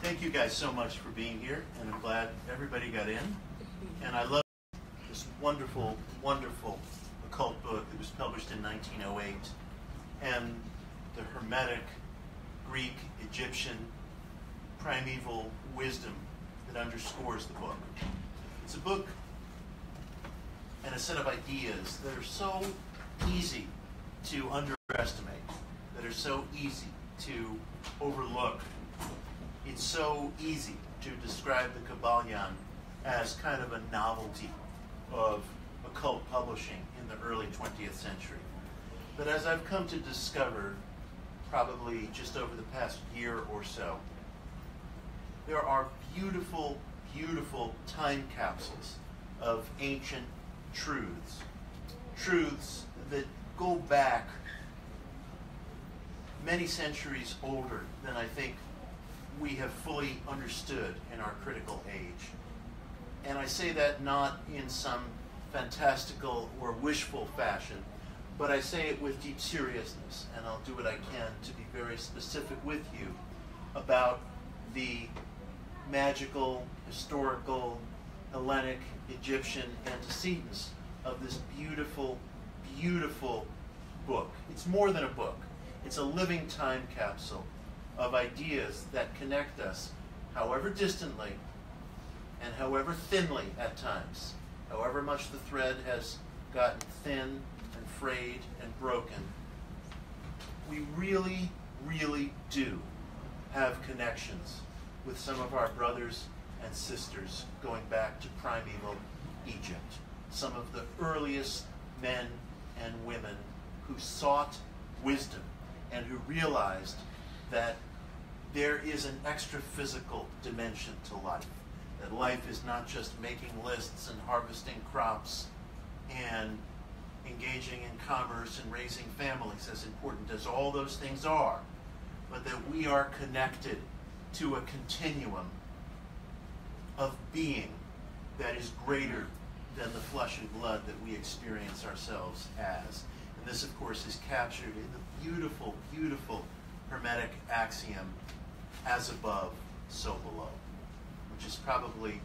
Thank you guys so much for being here, and I'm glad everybody got in. And I love this wonderful, wonderful occult book that was published in 1908, and the Hermetic, Greek, Egyptian, primeval wisdom that underscores the book. It's a book and a set of ideas that are so easy to underestimate, that are so easy to overlook. It's so easy to describe the Kybalion as kind of a novelty of occult publishing in the early 20th century. But as I've come to discover, probably just over the past year or so, there are beautiful, beautiful time capsules of ancient truths. Truths that go back many centuries older than I think we have fully understood in our critical age. And I say that not in some fantastical or wishful fashion, but I say it with deep seriousness, and I'll do what I can to be very specific with you about the magical, historical, Hellenic, Egyptian antecedents of this beautiful, beautiful book. It's more than a book. It's a living time capsule of ideas that connect us, however distantly and however thinly at times, however much the thread has gotten thin and frayed and broken. We really, really do have connections with some of our brothers and sisters going back to primeval Egypt, some of the earliest men and women who sought wisdom and who realized that there is an extra physical dimension to life, that life is not just making lists and harvesting crops and engaging in commerce and raising families, as important as all those things are, but that we are connected to a continuum of being that is greater than the flesh and blood that we experience ourselves as. And this, of course, is captured in the beautiful, beautiful Hermetic axiom, as above, so below, which is probably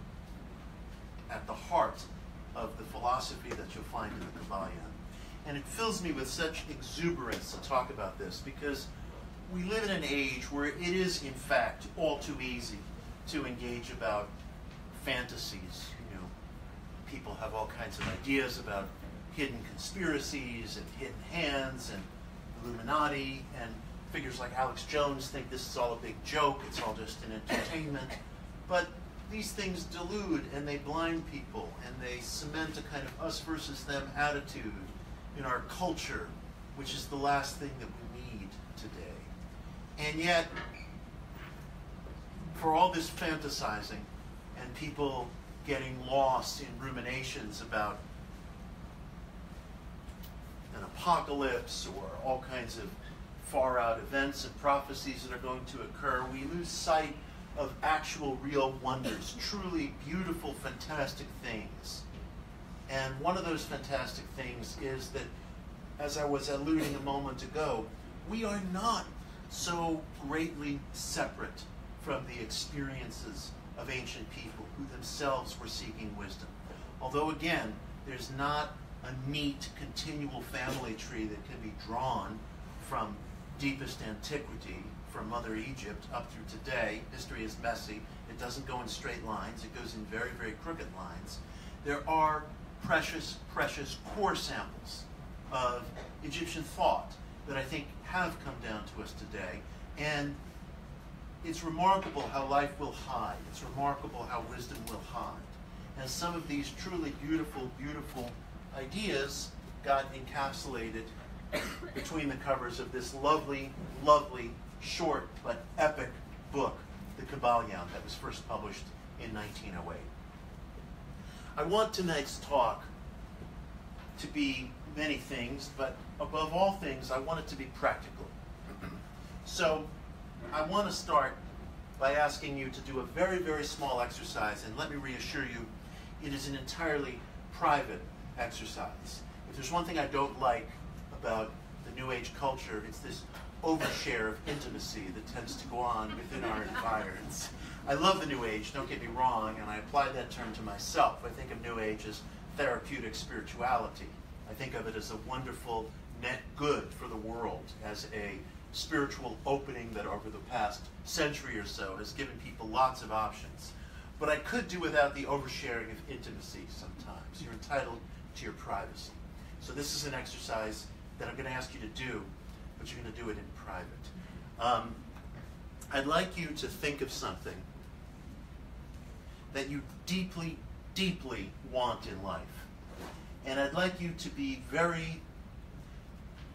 at the heart of the philosophy that you'll find in the Kybalion. And it fills me with such exuberance to talk about this, because we live in an age where it is, in fact, all too easy to engage about fantasies. You know, people have all kinds of ideas about hidden conspiracies and hidden hands and Illuminati, and figures like Alex Jones think this is all a big joke, it's all just an entertainment. But these things delude and they blind people, and they cement a kind of us versus them attitude in our culture, which is the last thing that we need today. And yet, for all this fantasizing and people getting lost in ruminations about an apocalypse or all kinds of far-out events and prophecies that are going to occur, we lose sight of actual, real wonders, truly beautiful, fantastic things. And one of those fantastic things is that, as I was alluding a moment ago, we are not so greatly separate from the experiences of ancient people who themselves were seeking wisdom. Although, again, there's not a neat, continual family tree that can be drawn from deepest antiquity, from Mother Egypt up through today. History is messy. It doesn't go in straight lines. It goes in very, very crooked lines. There are precious, precious core samples of Egyptian thought that I think have come down to us today. And it's remarkable how life will hide. It's remarkable how wisdom will hide. And some of these truly beautiful, beautiful ideas got encapsulated between the covers of this lovely, lovely, short but epic book, the Kybalion, that was first published in 1908. I want tonight's talk to be many things, but above all things, I want it to be practical. So I want to start by asking you to do a very, very small exercise, and let me reassure you, it is an entirely private exercise. If there's one thing I don't like about the New Age culture, it's this overshare of intimacy that tends to go on within our environs. I love the New Age, don't get me wrong, and I apply that term to myself. I think of New Age as therapeutic spirituality. I think of it as a wonderful net good for the world, as a spiritual opening that over the past century or so has given people lots of options. But I could do without the oversharing of intimacy sometimes. You're entitled to your privacy. So this is an exercise that I'm going to ask you to do, but you're going to do it in private. I'd like you to think of something that you deeply, deeply want in life. And I'd like you to be very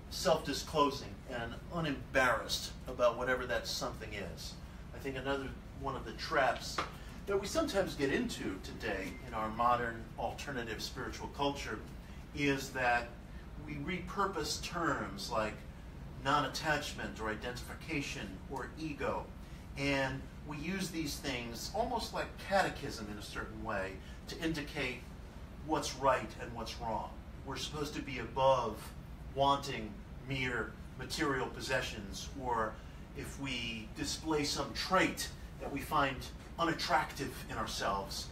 self-disclosing and unembarrassed about whatever that something is. I think another one of the traps that we sometimes get into today in our modern alternative spiritual culture is that we repurpose terms like non-attachment or identification or ego, and we use these things almost like catechism in a certain way to indicate what's right and what's wrong. We're supposed to be above wanting mere material possessions, or if we display some trait that we find unattractive in ourselves,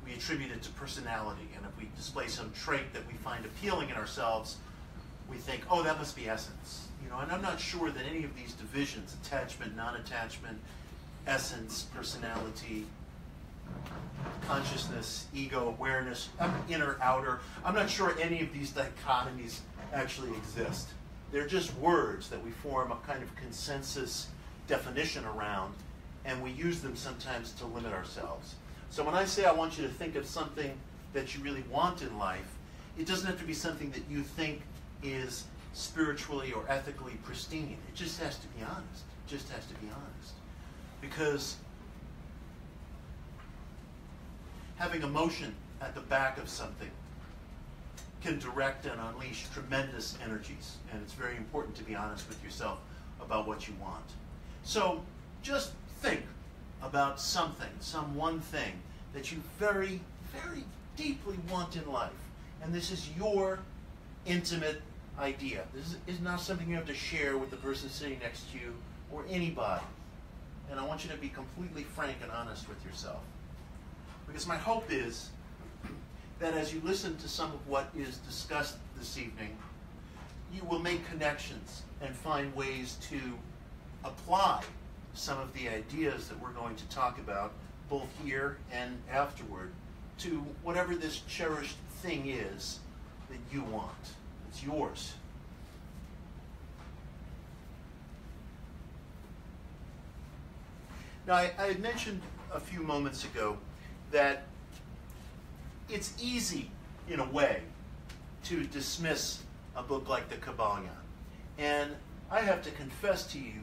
we attribute it to personality. And if we display some trait that we find appealing in ourselves, we think, oh, that must be essence. You know, and I'm not sure that any of these divisions, attachment, non-attachment, essence, personality, consciousness, ego, awareness, inner, outer, I'm not sure any of these dichotomies actually exist. They're just words that we form a kind of consensus definition around, and we use them sometimes to limit ourselves. So when I say I want you to think of something that you really want in life, it doesn't have to be something that you think is spiritually or ethically pristine. It just has to be honest. It just has to be honest. Because having emotion at the back of something can direct and unleash tremendous energies, and it's very important to be honest with yourself about what you want. So just think about something, some one thing that you very, very deeply want in life, and this is your intimate idea. This is not something you have to share with the person sitting next to you or anybody. And I want you to be completely frank and honest with yourself. Because my hope is that as you listen to some of what is discussed this evening, you will make connections and find ways to apply some of the ideas that we're going to talk about, both here and afterward, to whatever this cherished thing is that you want. It's yours. Now, I had mentioned a few moments ago that it's easy, in a way, to dismiss a book like the Kybalion. And I have to confess to you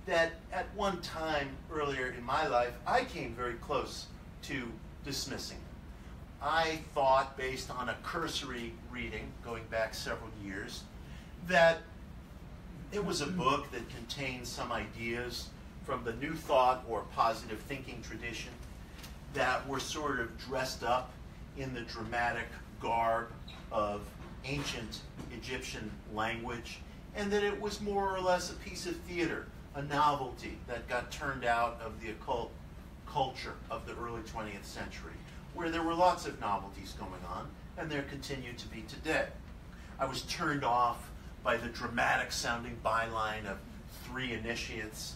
that at one time earlier in my life, I came very close to dismissing it. I thought, based on a cursory reading, going back several years, that it was a book that contained some ideas from the New Thought or positive thinking tradition that were sort of dressed up in the dramatic garb of ancient Egyptian language, and that it was more or less a piece of theater, a novelty that got turned out of the occult culture of the early 20th century, where there were lots of novelties going on, and there continue to be today. I was turned off by the dramatic sounding byline of 3 initiates.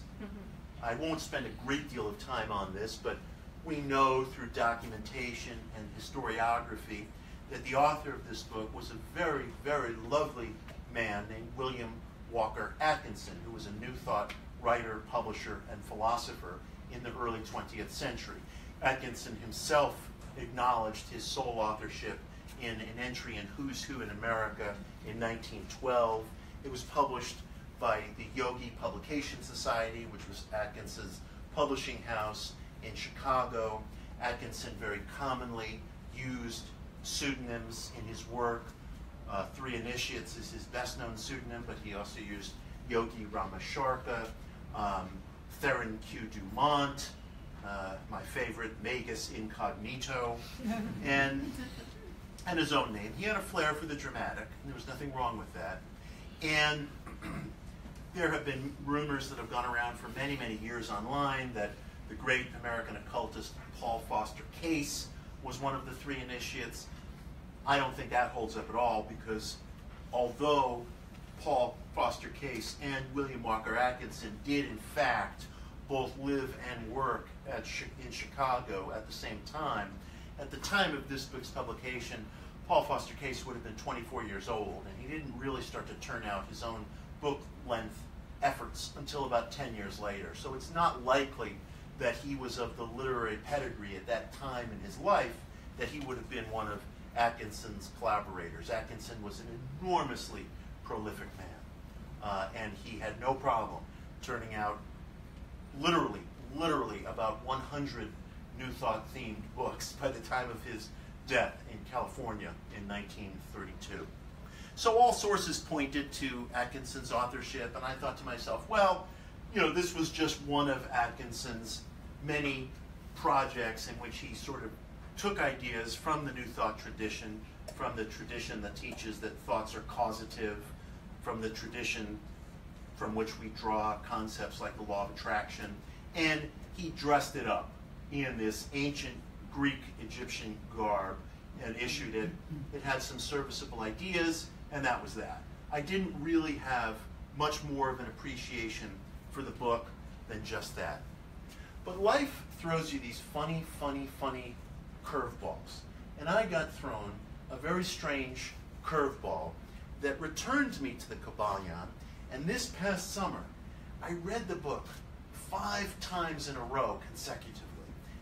I won't spend a great deal of time on this, but we know through documentation and historiography that the author of this book was a very, very lovely man named William Walker Atkinson, who was a New Thought writer, publisher, and philosopher in the early 20th century. Atkinson himself acknowledged his sole authorship in an entry in Who's Who in America in 1912. It was published by the Yogi Publication Society, which was Atkinson's publishing house in Chicago. Atkinson very commonly used pseudonyms in his work. 3 Initiates is his best-known pseudonym, but he also used Yogi Ramasharka, Theron Q. Dumont, my favorite, Magus Incognito, and his own name. He had a flair for the dramatic, and there was nothing wrong with that. And there have been rumors that have gone around for many, many years online that The great American occultist Paul Foster Case was one of the 3 initiates. I don't think that holds up at all, because although Paul Foster Case and William Walker Atkinson did in fact both live and work in Chicago at the same time, at the time of this book's publication, Paul Foster Case would have been 24 years old, and he didn't really start to turn out his own book-length efforts until about 10 years later. So it's not likely that he was of the literary pedigree at that time in his life that he would have been one of Atkinson's collaborators. Atkinson was an enormously prolific man, and he had no problem turning out literally about 100 New Thought-themed books by the time of his death in California in 1932. So all sources pointed to Atkinson's authorship, and I thought to myself, well, this was just one of Atkinson's many projects in which he sort of took ideas from the New Thought tradition, from the tradition that teaches that thoughts are causative, from the tradition from which we draw concepts like the law of attraction, and he dressed it up in this ancient Greek Egyptian garb and issued it. It had some serviceable ideas, and that was that. I didn't really have much more of an appreciation for the book than just that. But life throws you these funny curveballs. And I got thrown a very strange curveball that returned me to the Kybalion. And this past summer, I read the book 5 times in a row consecutively.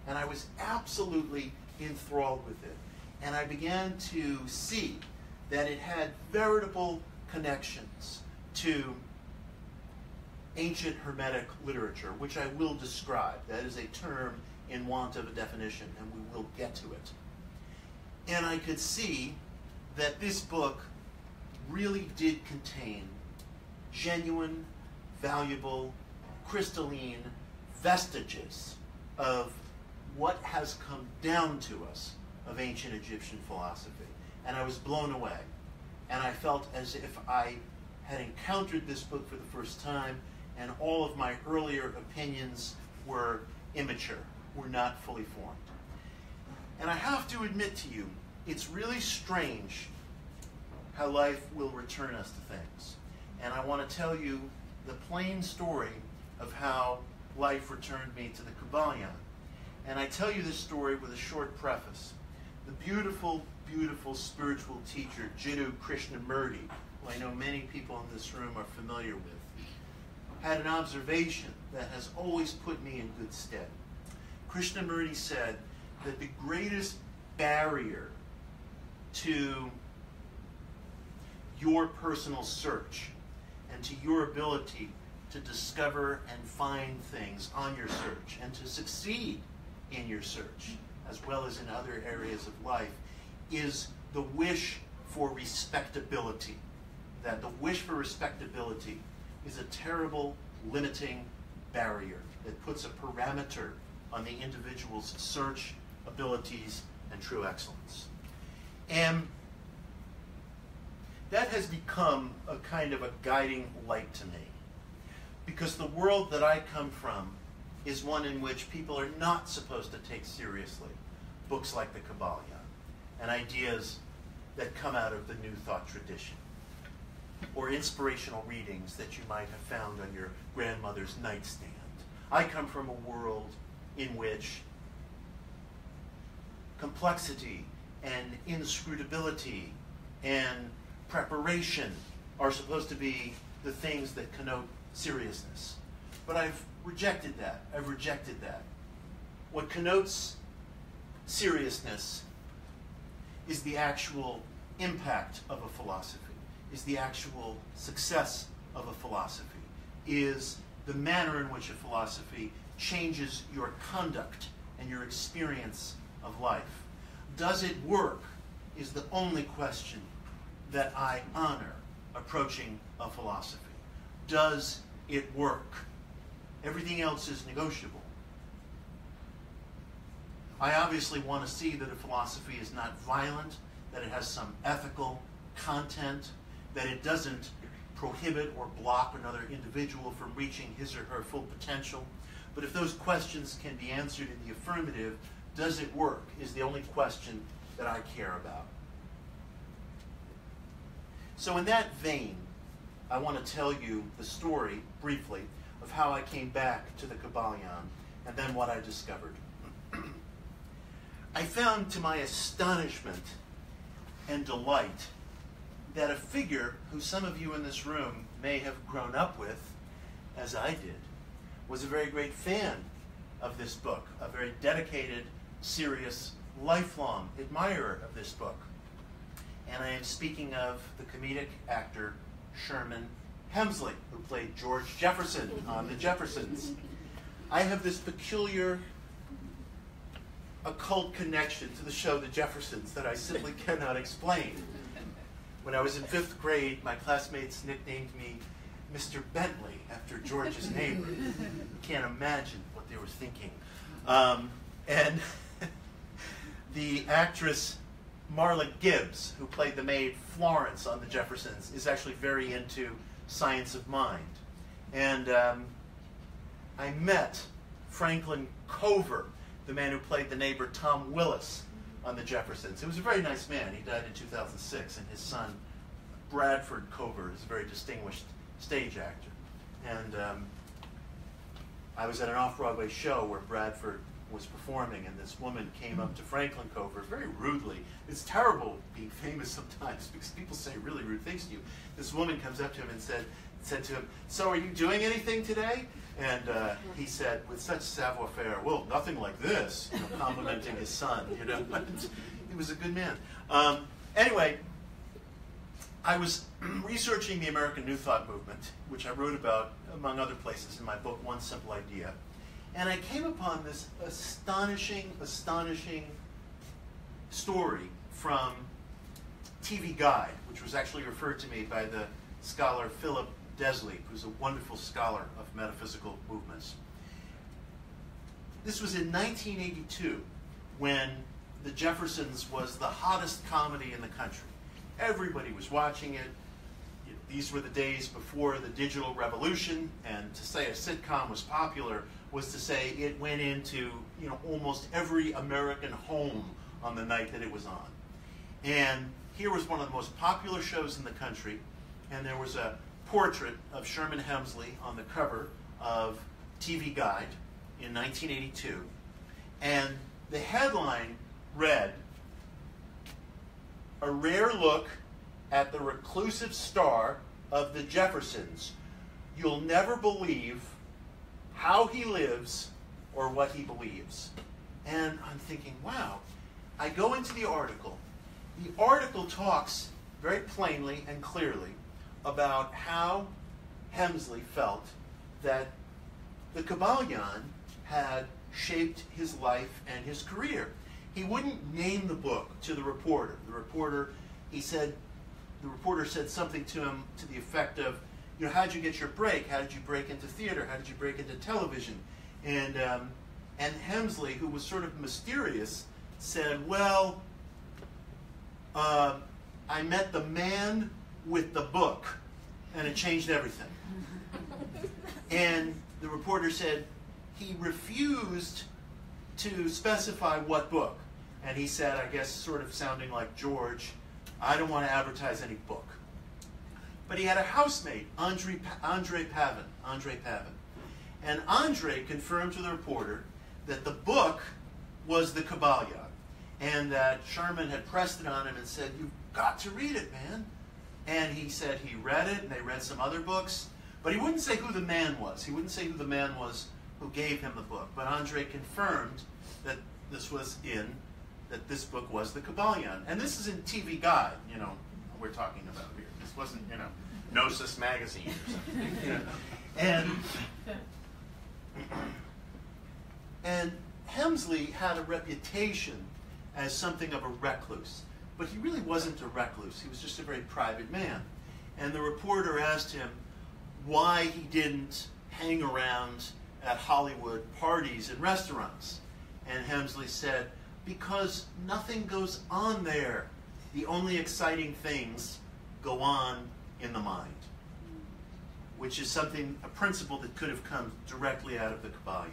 And I was absolutely enthralled with it. And I began to see that it had veritable connections to ancient Hermetic literature, which I will describe. That is a term in want of a definition, and we will get to it. And I could see that this book really did contain genuine, valuable, crystalline vestiges of what has come down to us of ancient Egyptian philosophy. And I was blown away. And I felt as if I had encountered this book for the first time, and all of my earlier opinions were immature, were not fully formed. And I have to admit to you, it's really strange how life will return us to things. And I want to tell you the plain story of how life returned me to the Kybalion. And I tell you this story with a short preface. The beautiful, beautiful spiritual teacher, Jiddu Krishnamurti, who I know many people in this room are familiar with, had an observation that has always put me in good stead. Krishnamurti said that the greatest barrier to your personal search and to your ability to discover and find things on your search and to succeed in your search, as well as in other areas of life, is the wish for respectability. That the wish for respectability is a terrible limiting barrier that puts a parameter on the individual's search, abilities, and true excellence. And that has become a kind of a guiding light to me, because the world that I come from is one in which people are not supposed to take seriously books like the Kybalion and ideas that come out of the New Thought tradition, or inspirational readings that you might have found on your grandmother's nightstand. I come from a world in which complexity and inscrutability and preparation are supposed to be the things that connote seriousness. But I've rejected that. I've rejected that. What connotes seriousness is the actual impact of a philosophy, is the actual success of a philosophy, is the manner in which a philosophy changes your conduct and your experience of life. Does it work is the only question that I honor approaching a philosophy. Does it work? Everything else is negotiable. I obviously want to see that a philosophy is not violent, that it has some ethical content, that it doesn't prohibit or block another individual from reaching his or her full potential. But if those questions can be answered in the affirmative, does it work, is the only question that I care about. So in that vein, I want to tell you the story, briefly, of how I came back to the Kybalion, and then what I discovered. I found, to my astonishment and delight, that a figure who some of you in this room may have grown up with, as I did, was a very great fan of this book, a very dedicated, serious, lifelong admirer of this book. And I am speaking of the comedic actor Sherman Hemsley, who played George Jefferson on The Jeffersons. I have this peculiar occult connection to the show The Jeffersons that I simply cannot explain. When I was in 5th grade, my classmates nicknamed me Mr. Bentley, after George's neighbor. You can't imagine what they were thinking. And the actress Marla Gibbs, who played the maid Florence on The Jeffersons, is actually very into science of mind. And I met Franklin Cover, the man who played the neighbor Tom Willis on The Jeffersons. He was a very nice man. He died in 2006, and his son, Bradford Cover, is a very distinguished stage actor. And I was at an off-Broadway show where Bradford was performing, and this woman came up to Franklin Cover very rudely. It's terrible being famous sometimes because people say really rude things to you. This woman comes up to him and said to him, "So are you doing anything today?" And he said, with such savoir-faire, "Well, nothing like this," you know, complimenting his son. You know, he was a good man. Anyway, I was researching the American New Thought movement, which I wrote about, among other places, in my book, One Simple Idea. And I came upon this astonishing story from TV Guide, which was actually referred to me by the scholar Philip Desley, who's a wonderful scholar of metaphysical movements. This was in 1982, when The Jeffersons was the hottest comedy in the country. Everybody was watching it. These were the days before the digital revolution, and to say a sitcom was popular was to say it went into, you know, almost every American home on the night that it was on. And here was one of the most popular shows in the country, and there was a portrait of Sherman Hemsley on the cover of TV Guide in 1982, and the headline read, "A rare look at the reclusive star of The Jeffersons. You'll never believe how he lives or what he believes." And I'm thinking, wow. I go into the article. The article talks very plainly and clearly about how Hemsley felt that the Kybalion had shaped his life and his career. He wouldn't name the book to the reporter. The reporter said something to him to the effect of, you know, how did you get your break? How did you break into theater? How did you break into television? And Hemsley, who was sort of mysterious, said, well, I met the man with the book, and it changed everything. And the reporter said he refused to specify what book. And he said, I guess sort of sounding like George, I don't want to advertise any book. But he had a housemate, Andre Pavin. And Andre confirmed to the reporter that the book was the Kybalion, and that Sherman had pressed it on him and said, you've got to read it, man. And he said he read it, and they read some other books, but he wouldn't say who the man was. He wouldn't say who the man was who gave him the book. But Andre confirmed that this book was the Kybalion. And this is in TV Guide, you know, we're talking about here. This wasn't, you know, Gnosis magazine or something. You know? And Hemsley had a reputation as something of a recluse. But he really wasn't a recluse. He was just a very private man. And the reporter asked him why he didn't hang around at Hollywood parties and restaurants. And Hemsley said, because nothing goes on there. The only exciting things go on in the mind. Which is something, a principle that could have come directly out of the Kybalion.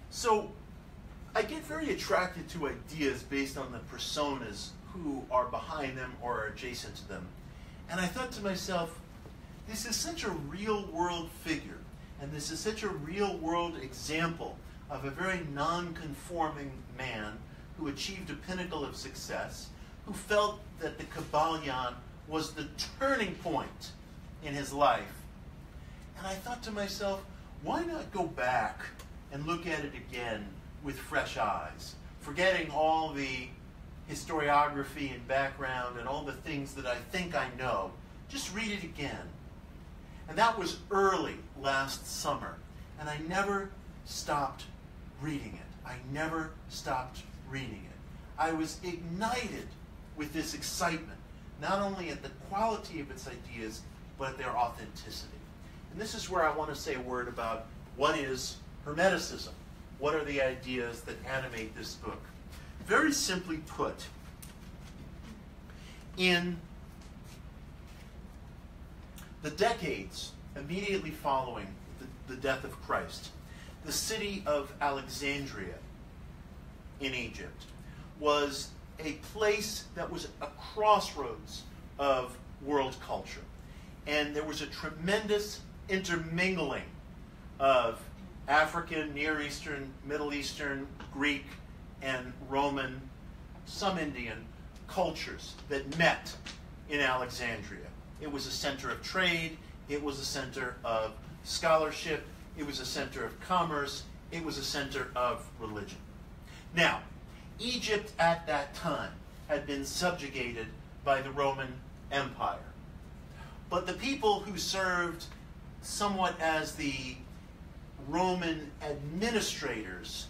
So I get very attracted to ideas based on the personas who are behind them or are adjacent to them. And I thought to myself, this is such a real-world figure, and this is such a real-world example of a very non-conforming man who achieved a pinnacle of success, who felt that the Kybalion was the turning point in his life. And I thought to myself, why not go back and look at it again with fresh eyes, forgetting all the historiography and background and all the things that I think I know. Just read it again. And that was early last summer, and I never stopped reading it. I never stopped reading it. I was ignited with this excitement, not only at the quality of its ideas, but at their authenticity. And this is where I want to say a word about what is Hermeticism. What are the ideas that animate this book? Very simply put, in the decades immediately following the death of Christ, the city of Alexandria in Egypt was a place that was a crossroads of world culture. And there was a tremendous intermingling of African, Near Eastern, Middle Eastern, Greek, and Roman, some Indian cultures that met in Alexandria. It was a center of trade, it was a center of scholarship, it was a center of commerce, it was a center of religion. Now, Egypt at that time had been subjugated by the Roman Empire. But the people who served somewhat as the Roman administrators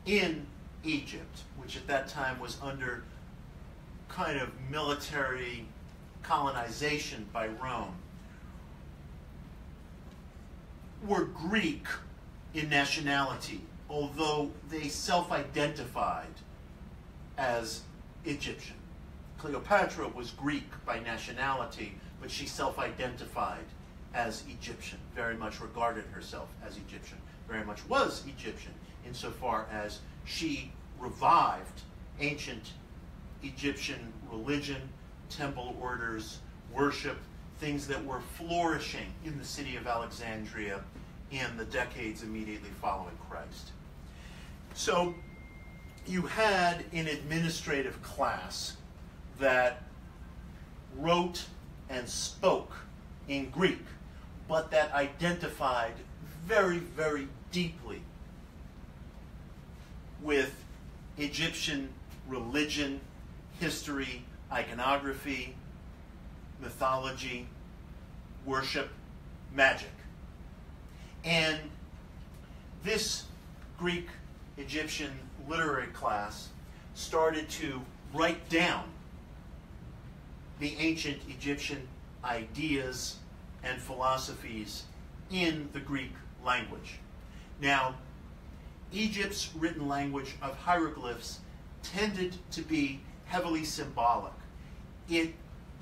in Egypt, which at that time was under kind of military colonization by Rome, were Greek in nationality, although they self-identified as Egyptian. Cleopatra was Greek by nationality, but she self-identified as Egyptian, very much regarded herself as Egyptian, very much was Egyptian, insofar as she revived ancient Egyptian religion, temple orders, worship, things that were flourishing in the city of Alexandria in the decades immediately following Christ. So you had an administrative class that wrote and spoke in Greek, but that identified very, very deeply with Egyptian religion, history, iconography, mythology, worship, magic. And this Greek-Egyptian literary class started to write down the ancient Egyptian ideas and philosophies in the Greek language. Now, Egypt's written language of hieroglyphs tended to be heavily symbolic. It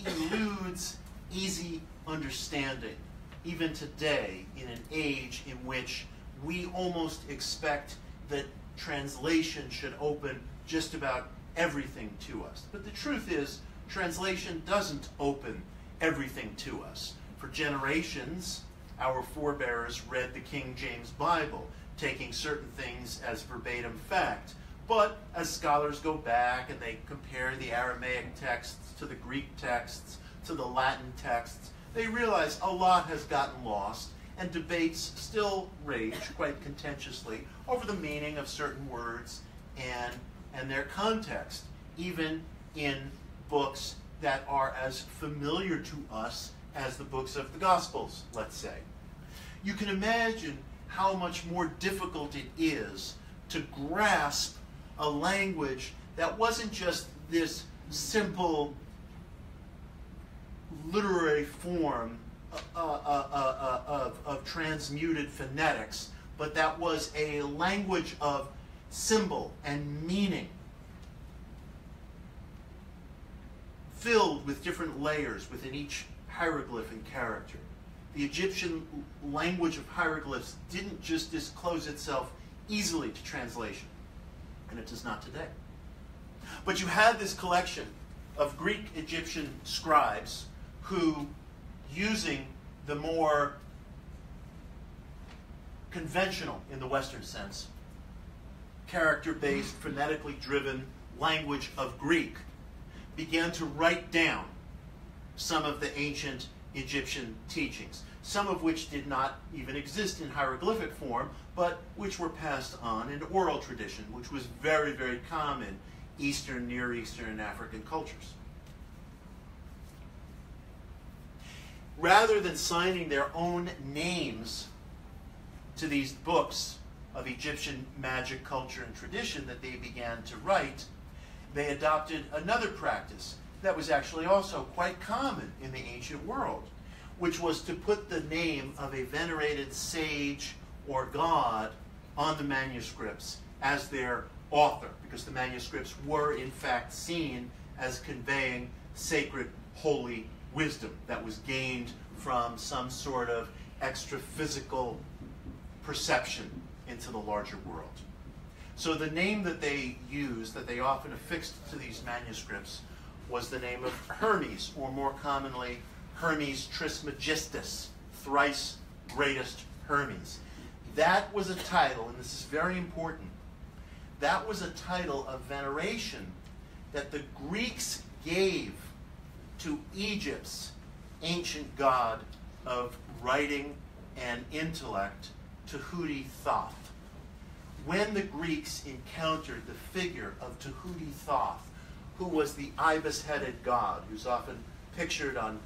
eludes easy understanding, even today, in an age in which we almost expect that translation should open just about everything to us. But the truth is, translation doesn't open everything to us. For generations, our forebears read the King James Bible, taking certain things as verbatim fact. But as scholars go back and they compare the Aramaic texts to the Greek texts to the Latin texts, they realize a lot has gotten lost, and debates still rage quite contentiously over the meaning of certain words and their context, even in books that are as familiar to us as the books of the Gospels, let's say. You can imagine how much more difficult it is to grasp a language that wasn't just this simple literary form of transmuted phonetics, but that was a language of symbol and meaning, filled with different layers within each hieroglyph and character. the Egyptian language of hieroglyphs didn't just disclose itself easily to translation, and it does not today. But you had this collection of Greek Egyptian scribes who, using the more conventional, in the Western sense, character-based, phonetically driven language of Greek, began to write down some of the ancient Egyptian teachings, some of which did not even exist in hieroglyphic form, but which were passed on in oral tradition, which was very, very common in Eastern, Near Eastern, and African cultures. Rather than signing their own names to these books of Egyptian magic, culture, and tradition that they began to write, they adopted another practice that was actually also quite common in the ancient world, which was to put the name of a venerated sage or god on the manuscripts as their author, because the manuscripts were in fact seen as conveying sacred, holy wisdom that was gained from some sort of extra-physical perception into the larger world. So the name that they used, that they often affixed to these manuscripts, was the name of Hermes, or more commonly, Hermes Trismegistus, thrice greatest Hermes. That was a title, and this is very important, that was a title of veneration that the Greeks gave to Egypt's ancient god of writing and intellect, Tehuti Thoth. When the Greeks encountered the figure of Tehuti Thoth, who was the ibis-headed god, who's often pictured on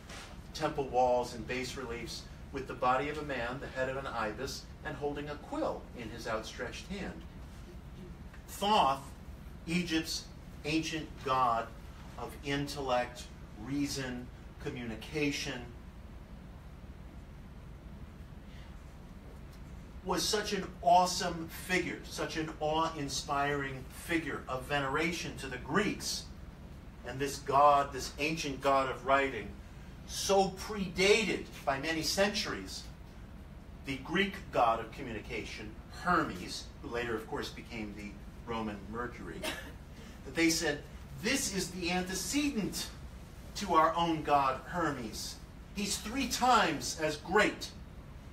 temple walls and bas-reliefs with the body of a man, the head of an ibis, and holding a quill in his outstretched hand. Thoth, Egypt's ancient god of intellect, reason, communication, was such an awesome figure, such an awe-inspiring figure of veneration to the Greeks. And this god, this ancient god of writing, so predated by many centuries the Greek god of communication, Hermes, who later, of course, became the Roman Mercury, that they said, this is the antecedent to our own god, Hermes. He's 3 times as great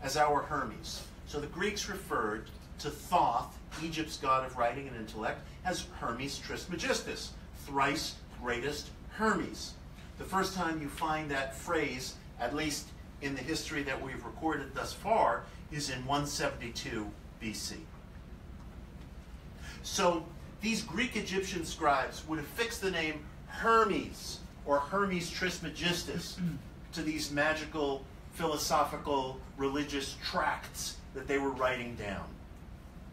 as our Hermes. So the Greeks referred to Thoth, Egypt's god of writing and intellect, as Hermes Trismegistus, thrice greatest Hermes. The first time you find that phrase, at least in the history that we've recorded thus far, is in 172 BC. So these Greek Egyptian scribes would affix the name Hermes or Hermes Trismegistus to these magical, philosophical, religious tracts that they were writing down.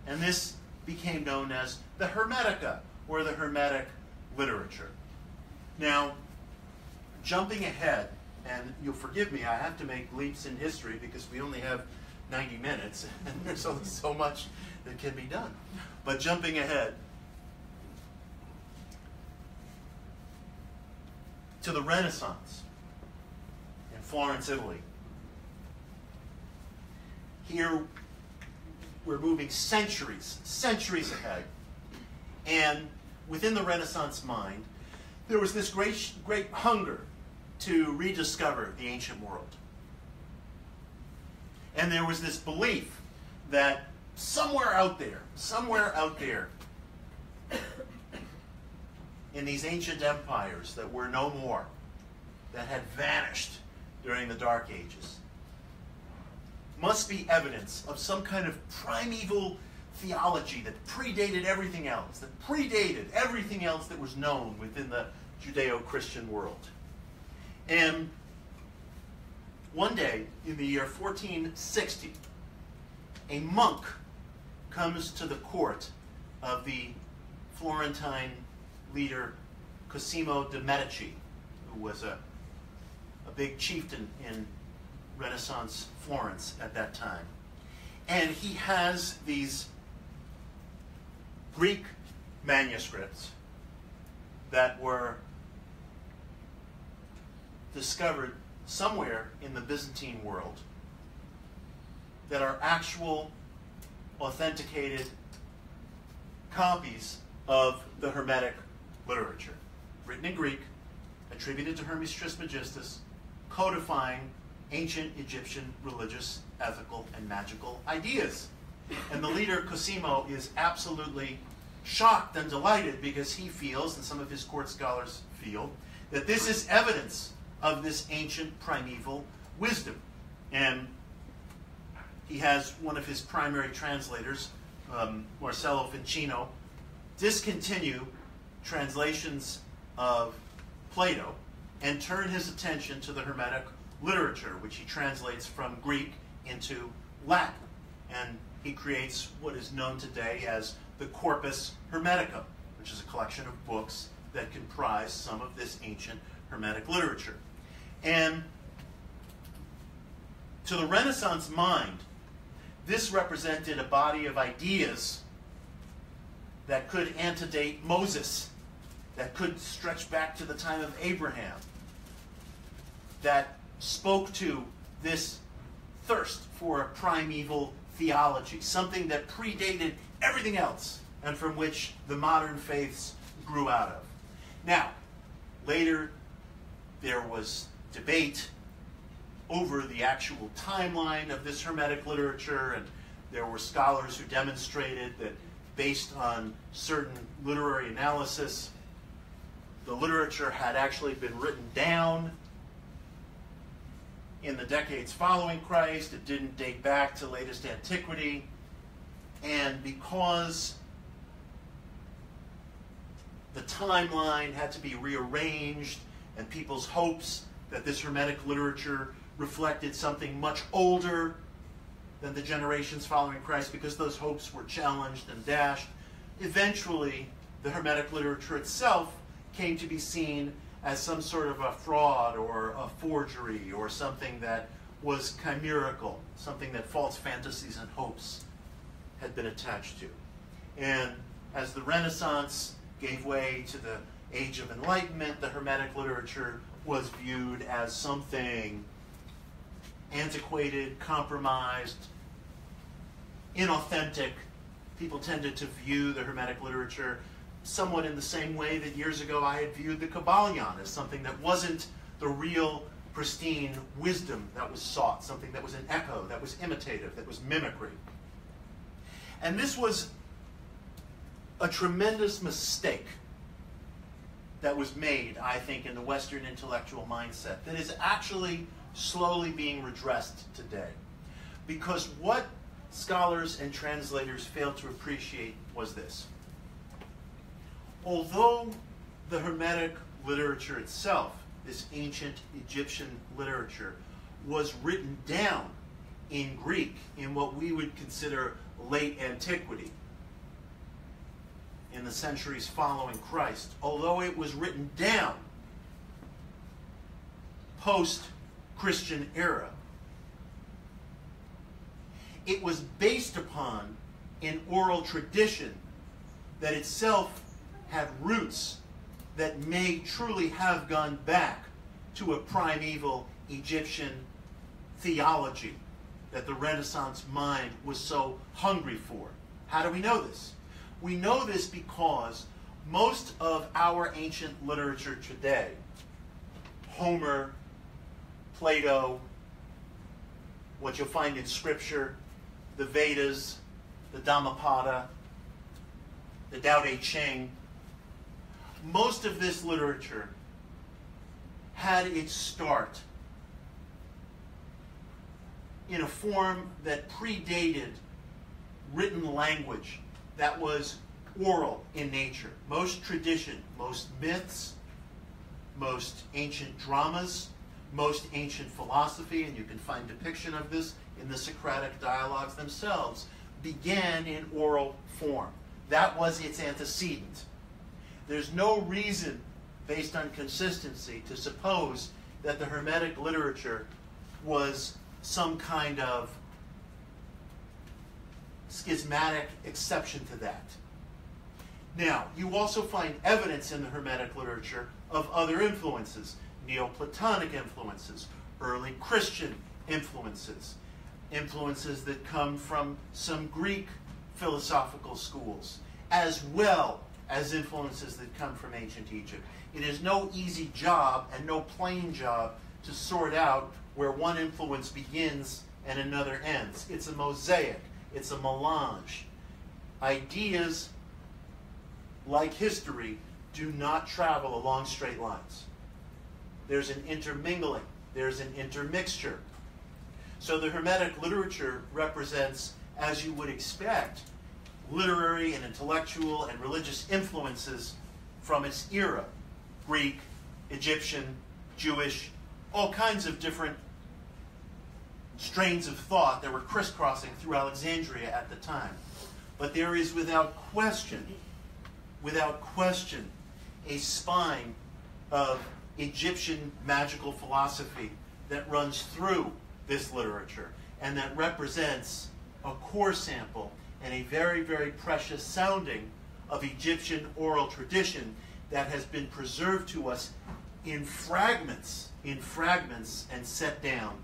And this became known as the Hermetica, or the Hermetic literature. Now, jumping ahead, and you'll forgive me, I have to make leaps in history because we only have 90 minutes, and there's only so much that can be done. But jumping ahead to the Renaissance in Florence, Italy. Here, we're moving centuries ahead. And within the Renaissance mind, there was this great hunger to rediscover the ancient world. And there was this belief that somewhere out there, in these ancient empires that were no more, that had vanished during the Dark Ages, must be evidence of some kind of primeval theology that predated everything else, that was known within the Judeo-Christian world. And one day, in the year 1460, a monk comes to the court of the Florentine leader Cosimo de' Medici, who was a big chieftain in Renaissance Florence at that time. And he has these Greek manuscripts that were discovered somewhere in the Byzantine world that are actual authenticated copies of the Hermetic literature, written in Greek, attributed to Hermes Trismegistus, codifying ancient Egyptian religious, ethical, and magical ideas. And the leader, Cosimo, is absolutely shocked and delighted because he feels, and some of his court scholars feel, that this is evidence of this ancient primeval wisdom. And he has one of his primary translators, Marcello Ficino, discontinue translations of Plato and turn his attention to the Hermetic literature, which he translates from Greek into Latin. And he creates what is known today as the Corpus Hermeticum, which is a collection of books that comprise some of this ancient Hermetic literature. And to the Renaissance mind, this represented a body of ideas that could antedate Moses, that could stretch back to the time of Abraham, that spoke to this thirst for a primeval theology, something that predated everything else and from which the modern faiths grew out of. Now, later there was debate over the actual timeline of this Hermetic literature, and there were scholars who demonstrated that based on certain literary analysis, the literature had actually been written down in the decades following Christ. It didn't date back to latest antiquity. And because the timeline had to be rearranged and people's hopes that this Hermetic literature reflected something much older than the generations following Christ, because those hopes were challenged and dashed, eventually the Hermetic literature itself came to be seen as some sort of a fraud or a forgery or something that was chimerical, something that false fantasies and hopes had been attached to. And as the Renaissance gave way to the Age of Enlightenment, the Hermetic literature was viewed as something antiquated, compromised, inauthentic. People tended to view the Hermetic literature somewhat in the same way that years ago I had viewed the Kybalion as something that wasn't the real pristine wisdom that was sought, something that was an echo, that was imitative, that was mimicry. And this was a tremendous mistake that was made, I think, in the Western intellectual mindset that is actually slowly being redressed today. Because what scholars and translators failed to appreciate was this. Although the Hermetic literature itself, this ancient Egyptian literature, was written down in Greek in what we would consider late antiquity, in the centuries following Christ, although it was written down post-Christian era, it was based upon an oral tradition that itself had roots that may truly have gone back to a primeval Egyptian theology that the Renaissance mind was so hungry for. How do we know this? We know this because most of our ancient literature today, Homer, Plato, what you'll find in Scripture, the Vedas, the Dhammapada, the Tao Te Ching, most of this literature had its start in a form that predated written language that was oral in nature. Most tradition, most myths, most ancient dramas, most ancient philosophy, and you can find depiction of this in the Socratic dialogues themselves, began in oral form. That was its antecedent. There's no reason, based on consistency, to suppose that the Hermetic literature was some kind of schismatic exception to that. Now, you also find evidence in the Hermetic literature of other influences, Neoplatonic influences, early Christian influences, influences that come from some Greek philosophical schools, as well as influences that come from ancient Egypt. It is no easy job and no plain job to sort out where one influence begins and another ends. It's a mosaic. It's a melange. Ideas, like history, do not travel along straight lines. There's an intermingling. There's an intermixture. So the Hermetic literature represents, as you would expect, literary and intellectual and religious influences from its era. Greek, Egyptian, Jewish, all kinds of different strains of thought that were crisscrossing through Alexandria at the time. But there is without question, a spine of Egyptian magical philosophy that runs through this literature and that represents a core sample and a very, very precious sounding of Egyptian oral tradition that has been preserved to us in fragments and set down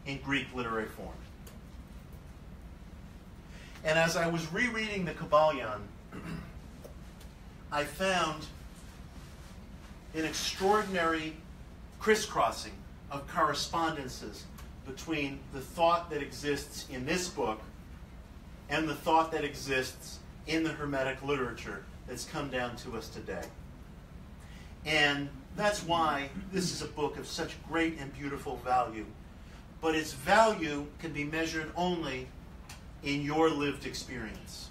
in Greek literary form. And as I was rereading the Kybalion, I found an extraordinary crisscrossing of correspondences between the thought that exists in this book and the thought that exists in the Hermetic literature that's come down to us today. And that's why this is a book of such great and beautiful value. But its value can be measured only in your lived experience,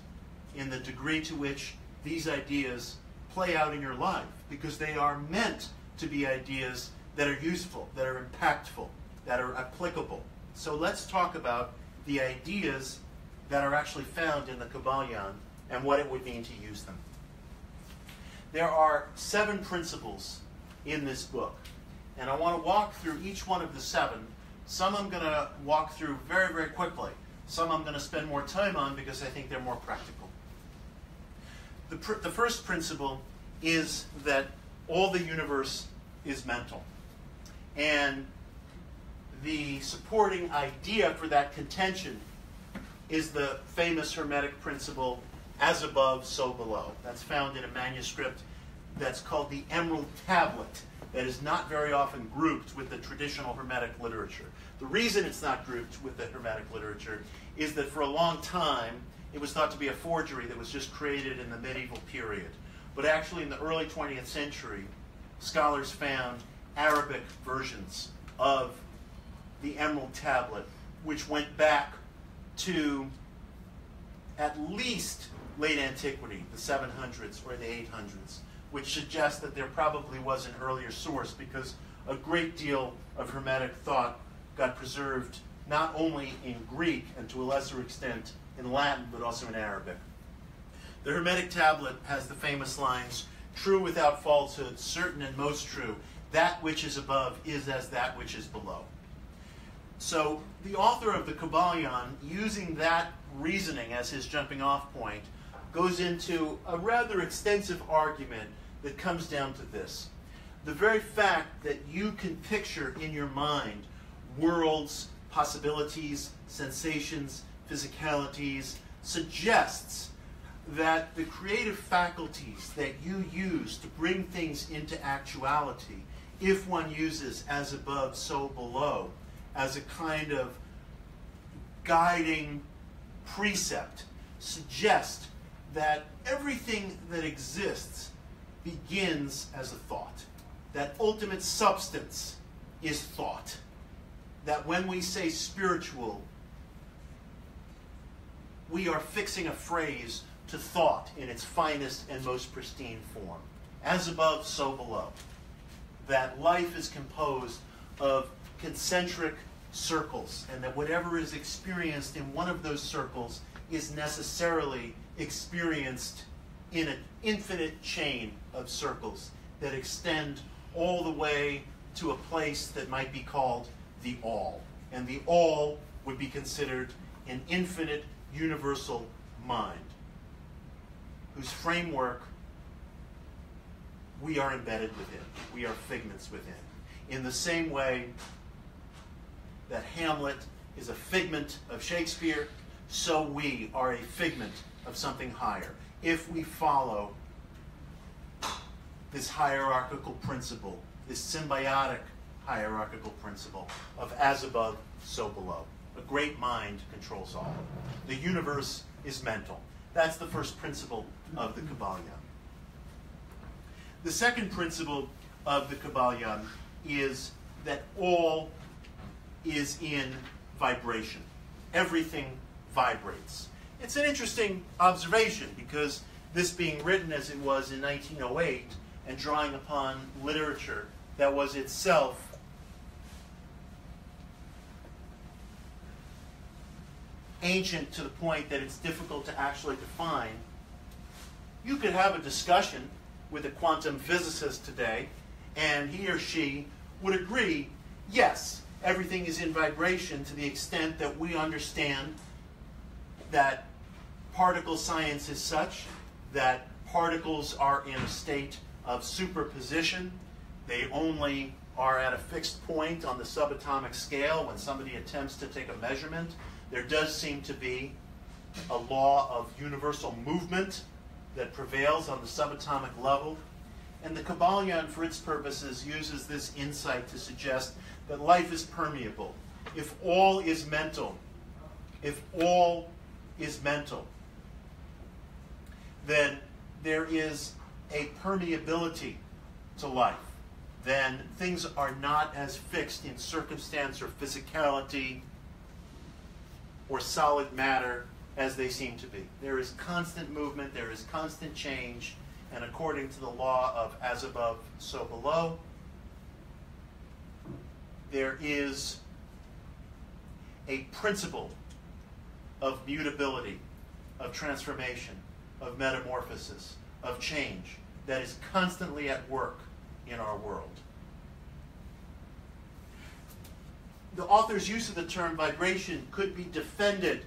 in the degree to which these ideas play out in your life, because they are meant to be ideas that are useful, that are impactful, that are applicable. So let's talk about the ideas that are actually found in the Kybalion and what it would mean to use them. There are 7 principles in this book, and I want to walk through each one of the 7. Some I'm going to walk through very, very quickly. Some I'm going to spend more time on because I think they're more practical. The first principle is that all the universe is mental. And the supporting idea for that contention is the famous Hermetic principle, as above, so below. That's found in a manuscript that's called the Emerald Tablet, that is not very often grouped with the traditional Hermetic literature. The reason it's not grouped with the Hermetic literature is that for a long time it was thought to be a forgery that was just created in the medieval period. But actually in the early 20th century, scholars found Arabic versions of the Emerald Tablet, which went back to at least late antiquity, the 700s or the 800s, which suggests that there probably was an earlier source, because a great deal of Hermetic thought got preserved not only in Greek and to a lesser extent in Latin, but also in Arabic. The Hermetic Tablet has the famous lines, "True without falsehood, certain and most true. That which is above is as that which is below." So the author of the Kybalion, using that reasoning as his jumping off point, goes into a rather extensive argument that comes down to this. The very fact that you can picture in your mind worlds, possibilities, sensations, physicalities, suggests that the creative faculties that you use to bring things into actuality, if one uses as above, so below, as a kind of guiding precept, suggest that everything that exists begins as a thought. That ultimate substance is thought. That when we say spiritual, we are fixing a phrase to thought in its finest and most pristine form. As above, so below. That life is composed of concentric circles, and that whatever is experienced in one of those circles is necessarily experienced in an infinite chain of circles that extend all the way to a place that might be called the all. And the all would be considered an infinite universal mind, whose framework we are embedded within. We are figments within. In the same way that Hamlet is a figment of Shakespeare, so we are a figment of something higher. If we follow this hierarchical principle, this symbiotic hierarchical principle of as above, so below. A great mind controls all. The universe is mental. That's the first principle of the Kybalion. The second principle of the Kybalion is that all is in vibration. Everything vibrates. It's an interesting observation because this being written as it was in 1908 and drawing upon literature that was itself ancient to the point that it's difficult to actually define, you could have a discussion with a quantum physicist today, and he or she would agree, yes, everything is in vibration to the extent that we understand that particle science is such that particles are in a state of superposition. They only are at a fixed point on the subatomic scale when somebody attempts to take a measurement. There does seem to be a law of universal movement that prevails on the subatomic level. And the Kybalion, for its purposes, uses this insight to suggest that life is permeable. If all is mental, then there is a permeability to life. Then things are not as fixed in circumstance or physicality or solid matter as they seem to be. There is constant movement, there is constant change, and according to the law of as above, so below, there is a principle of mutability, of transformation, of metamorphosis, of change that is constantly at work in our world. The author's use of the term vibration could be defended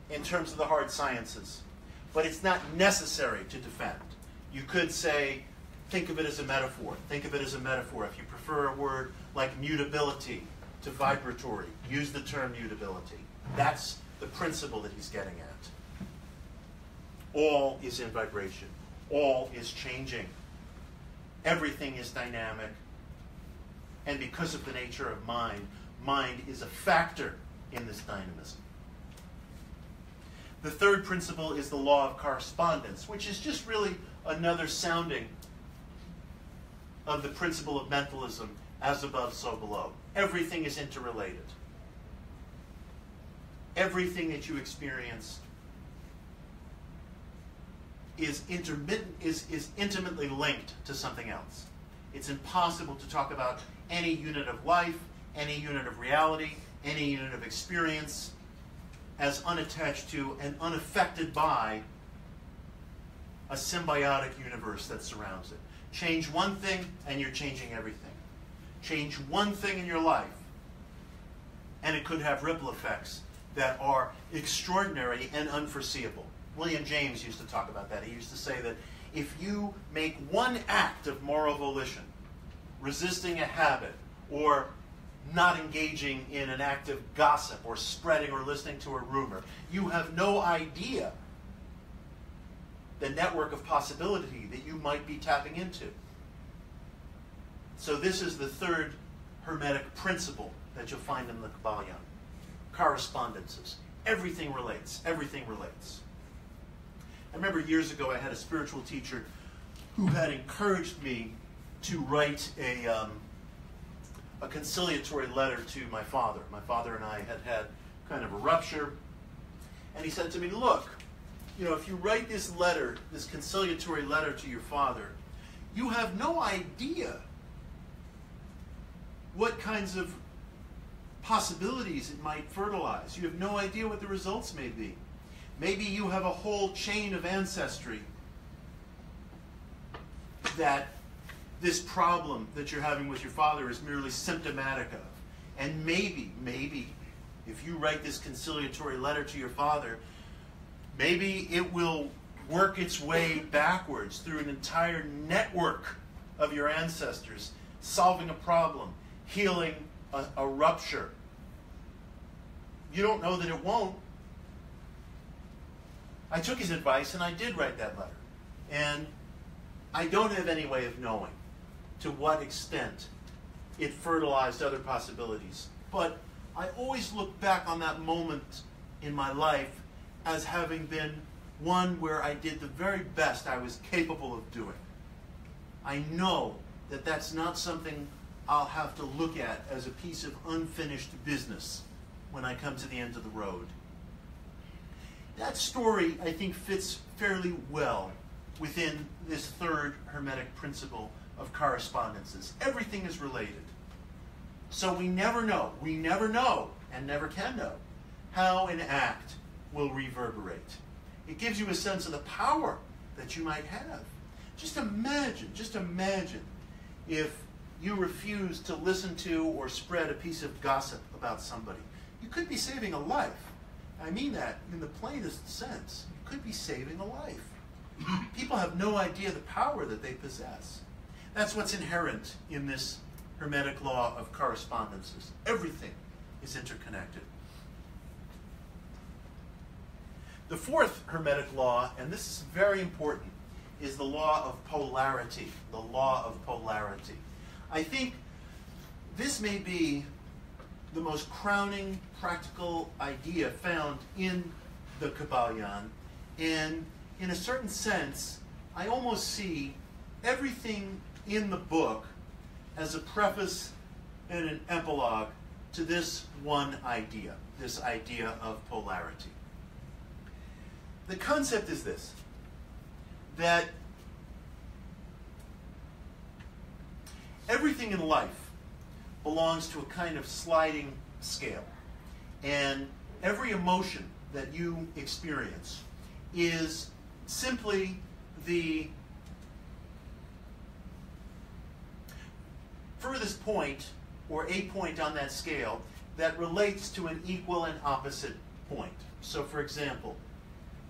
in terms of the hard sciences, but it's not necessary to defend. You could say, think of it as a metaphor. Think of it as a metaphor. If you prefer a word like mutability to vibratory, use the term mutability. That's the principle that he's getting at. All is in vibration. All is changing. Everything is dynamic. And because of the nature of mind, mind is a factor in this dynamism. The third principle is the law of correspondence, which is just really another sounding of the principle of mentalism, as above, so below. Everything is interrelated. Everything that you experience is intimately linked to something else. It's impossible to talk about any unit of life, any unit of reality, any unit of experience as unattached to and unaffected by a symbiotic universe that surrounds it. Change one thing and you're changing everything. Change one thing in your life and it could have ripple effects that are extraordinary and unforeseeable. William James used to talk about that. He used to say that if you make one act of moral volition, resisting a habit, or not engaging in an act of gossip, or spreading or listening to a rumor, you have no idea the network of possibility that you might be tapping into. So this is the third Hermetic principle that you'll find in the Kybalion. Correspondences. Everything relates. Everything relates. I remember years ago I had a spiritual teacher who had encouraged me to write a conciliatory letter to my father. My father and I had had kind of a rupture. And he said to me, look, you know, if you write this letter, this conciliatory letter to your father, you have no idea what kinds of possibilities it might fertilize. You have no idea what the results may be. Maybe you have a whole chain of ancestry that this problem that you're having with your father is merely symptomatic of. And maybe, if you write this conciliatory letter to your father, maybe it will work its way backwards through an entire network of your ancestors, solving a problem, healing a rupture. You don't know that it won't. I took his advice and I did write that letter. And I don't have any way of knowing to what extent it fertilized other possibilities. But I always look back on that moment in my life as having been one where I did the very best I was capable of doing. I know that that's not something I'll have to look at as a piece of unfinished business when I come to the end of the road. That story, I think, fits fairly well within this third Hermetic principle of correspondences. Everything is related. So we never know, and never can know, how an act will reverberate. It gives you a sense of the power that you might have. Just imagine if you refuse to listen to or spread a piece of gossip about somebody. You could be saving a life. I mean that in the plainest sense. You could be saving a life. People have no idea the power that they possess. That's what's inherent in this Hermetic law of correspondences. Everything is interconnected. The fourth Hermetic law, and this is very important, is the law of polarity. The law of polarity. I think this may be the most crowning practical idea found in the Kybalion, and in a certain sense, I almost see everything in the book as a preface and an epilogue to this one idea, this idea of polarity. The concept is this, that everything in life belongs to a kind of sliding scale. And every emotion that you experience is simply the furthest point, or a point on that scale, that relates to an equal and opposite point. So for example,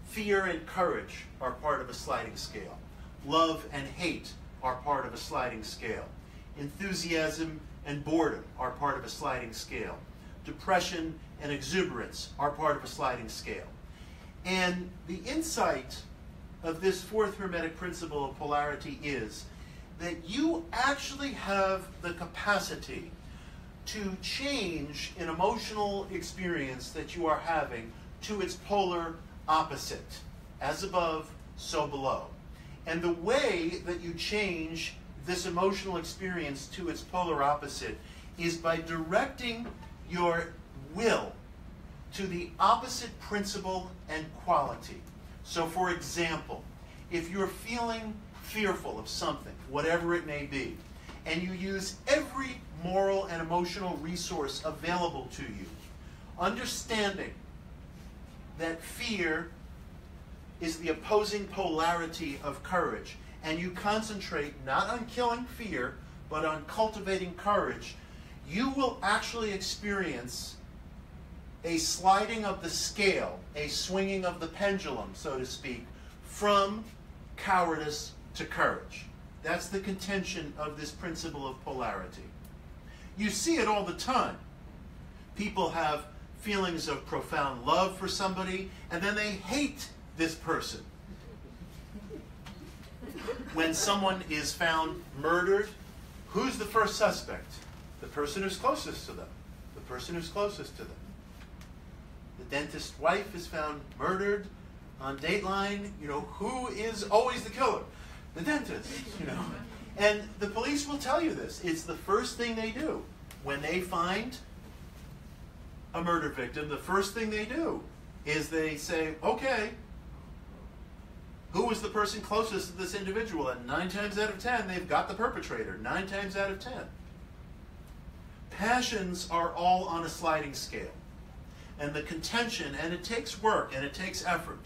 fear and courage are part of a sliding scale. Love and hate are part of a sliding scale. Enthusiasm and boredom are part of a sliding scale. Depression and exuberance are part of a sliding scale. And the insight of this fourth Hermetic principle of polarity is that you actually have the capacity to change an emotional experience that you are having to its polar opposite. As above, so below. And the way that you change this emotional experience to its polar opposite is by directing your will to the opposite principle and quality. So for example, if you're feeling fearful of something, whatever it may be, and you use every moral and emotional resource available to you, understanding that fear is the opposing polarity of courage, and you concentrate not on killing fear, but on cultivating courage, you will actually experience a sliding of the scale, a swinging of the pendulum, so to speak, from cowardice to courage. That's the contention of this principle of polarity. You see it all the time. People have feelings of profound love for somebody, and then they hate this person. When someone is found murdered, who's the first suspect? The person who's closest to them. The person who's closest to them. The dentist's wife is found murdered on Dateline. You know, who is always the killer? The dentist, you know. And the police will tell you this. It's the first thing they do. When they find a murder victim, the first thing they do is they say, okay, who was the person closest to this individual? And 9 times out of 10, they've got the perpetrator. 9 times out of 10. Passions are all on a sliding scale. And the contention, and it takes work, and it takes effort.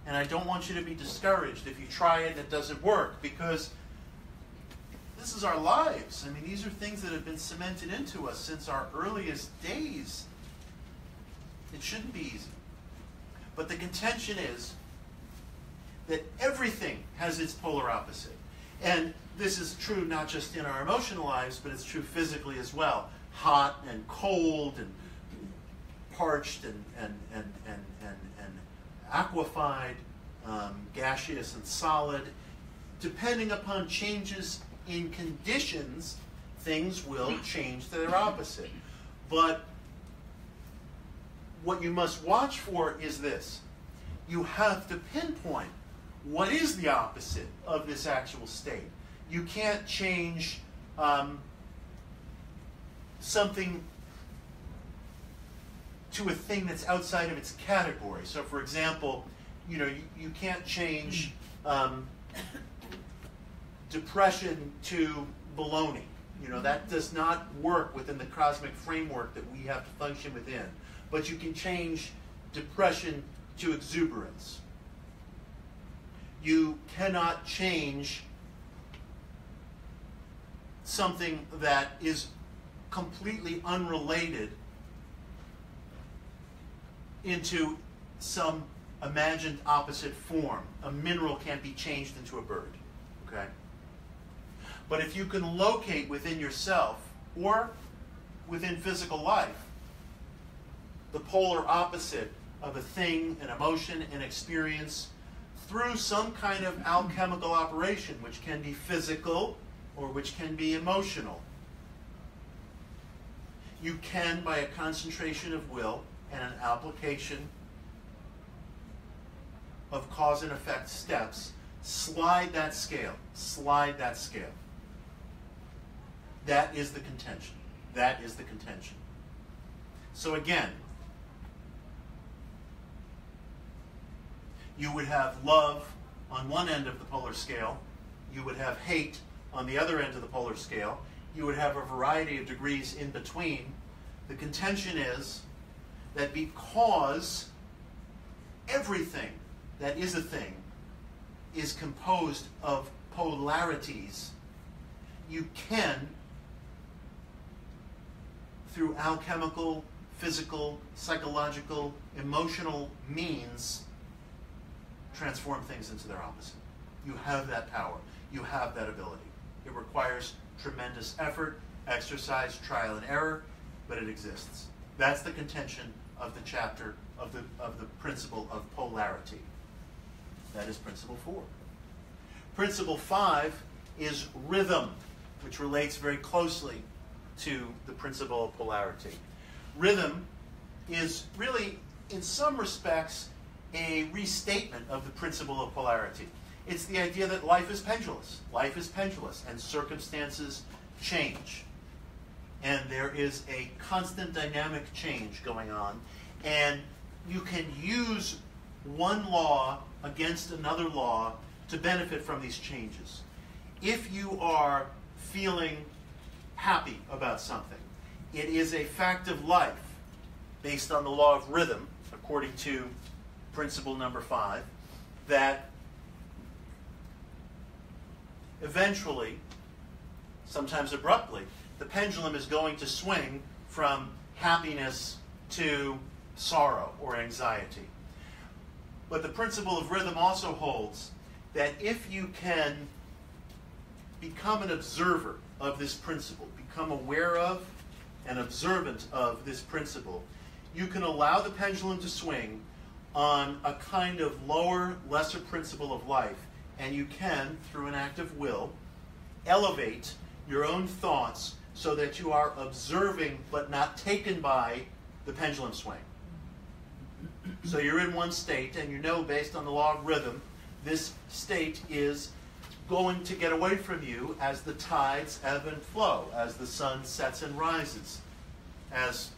And I don't want you to be discouraged if you try it and it doesn't work, because this is our lives. I mean, these are things that have been cemented into us since our earliest days. It shouldn't be easy. But the contention is that everything has its polar opposite. And this is true not just in our emotional lives, but it's true physically as well. hot and cold and parched and aquified, gaseous and solid. Depending upon changes in conditions, things will change to their opposite. But what you must watch for is this. You have to pinpoint what is the opposite of this actual state. You can't change something to a thing that's outside of its category. So, for example, you can't change depression to baloney. That does not work within the cosmic framework that we have to function within. But you can change depression to exuberance. You cannot change something that is completely unrelated into some imagined opposite form. A mineral can't be changed into a bird. Okay? But if you can locate within yourself or within physical life the polar opposite of a thing, an emotion, an experience through some kind of alchemical operation, which can be physical or which can be emotional, you can, by a concentration of will and an application of cause and effect steps, slide that scale. Slide that scale. That is the contention. That is the contention. So again, you would have love on one end of the polar scale. You would have hate on the other end of the polar scale. You would have a variety of degrees in between. The contention is that because everything that is a thing is composed of polarities, you can, through alchemical, physical, psychological, emotional means, transform things into their opposite. You have that power. You have that ability. It requires tremendous effort, exercise, trial and error, but it exists. That's the contention of the chapter of the principle of polarity. That is principle 4. Principle 5 is rhythm, which relates very closely to the principle of polarity. Rhythm is really, in some respects, a restatement of the principle of polarity. It's the idea that life is pendulous. Life is pendulous, and circumstances change. And there is a constant dynamic change going on, and you can use one law against another law to benefit from these changes. If you are feeling happy about something, it is a fact of life based on the law of rhythm, according to principle number 5, that eventually, sometimes abruptly, the pendulum is going to swing from happiness to sorrow or anxiety. But the principle of rhythm also holds that if you can become an observer of this principle, become aware of and observant of this principle, you can allow the pendulum to swing on a kind of lower, lesser principle of life, and you can, through an act of will, elevate your own thoughts so that you are observing but not taken by the pendulum swing. So you're in one state, and you know, based on the law of rhythm, this state is going to get away from you as the tides ebb and flow, as the sun sets and rises, as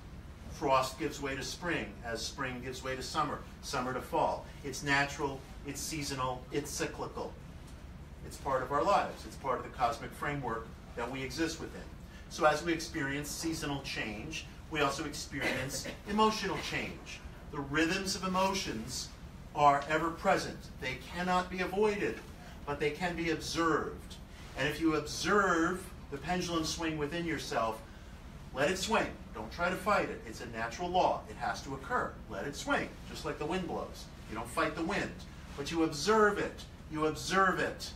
frost gives way to spring, as spring gives way to summer, summer to fall. It's natural, it's seasonal, it's cyclical. It's part of our lives. It's part of the cosmic framework that we exist within. So as we experience seasonal change, we also experience emotional change. The rhythms of emotions are ever present. They cannot be avoided, but they can be observed. And if you observe the pendulum swing within yourself, let it swing. Don't try to fight it. It's a natural law. It has to occur. Let it swing, just like the wind blows. You don't fight the wind, but you observe it. You observe it.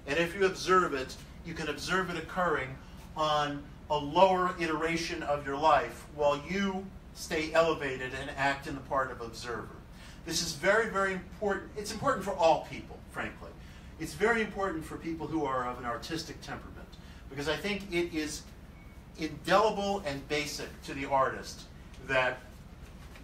And if you observe it, you can observe it occurring on a lower iteration of your life while you stay elevated and act in the part of observer. This is very, very important. It's important for all people, frankly. It's very important for people who are of an artistic temperament, because I think it is indelible and basic to the artist that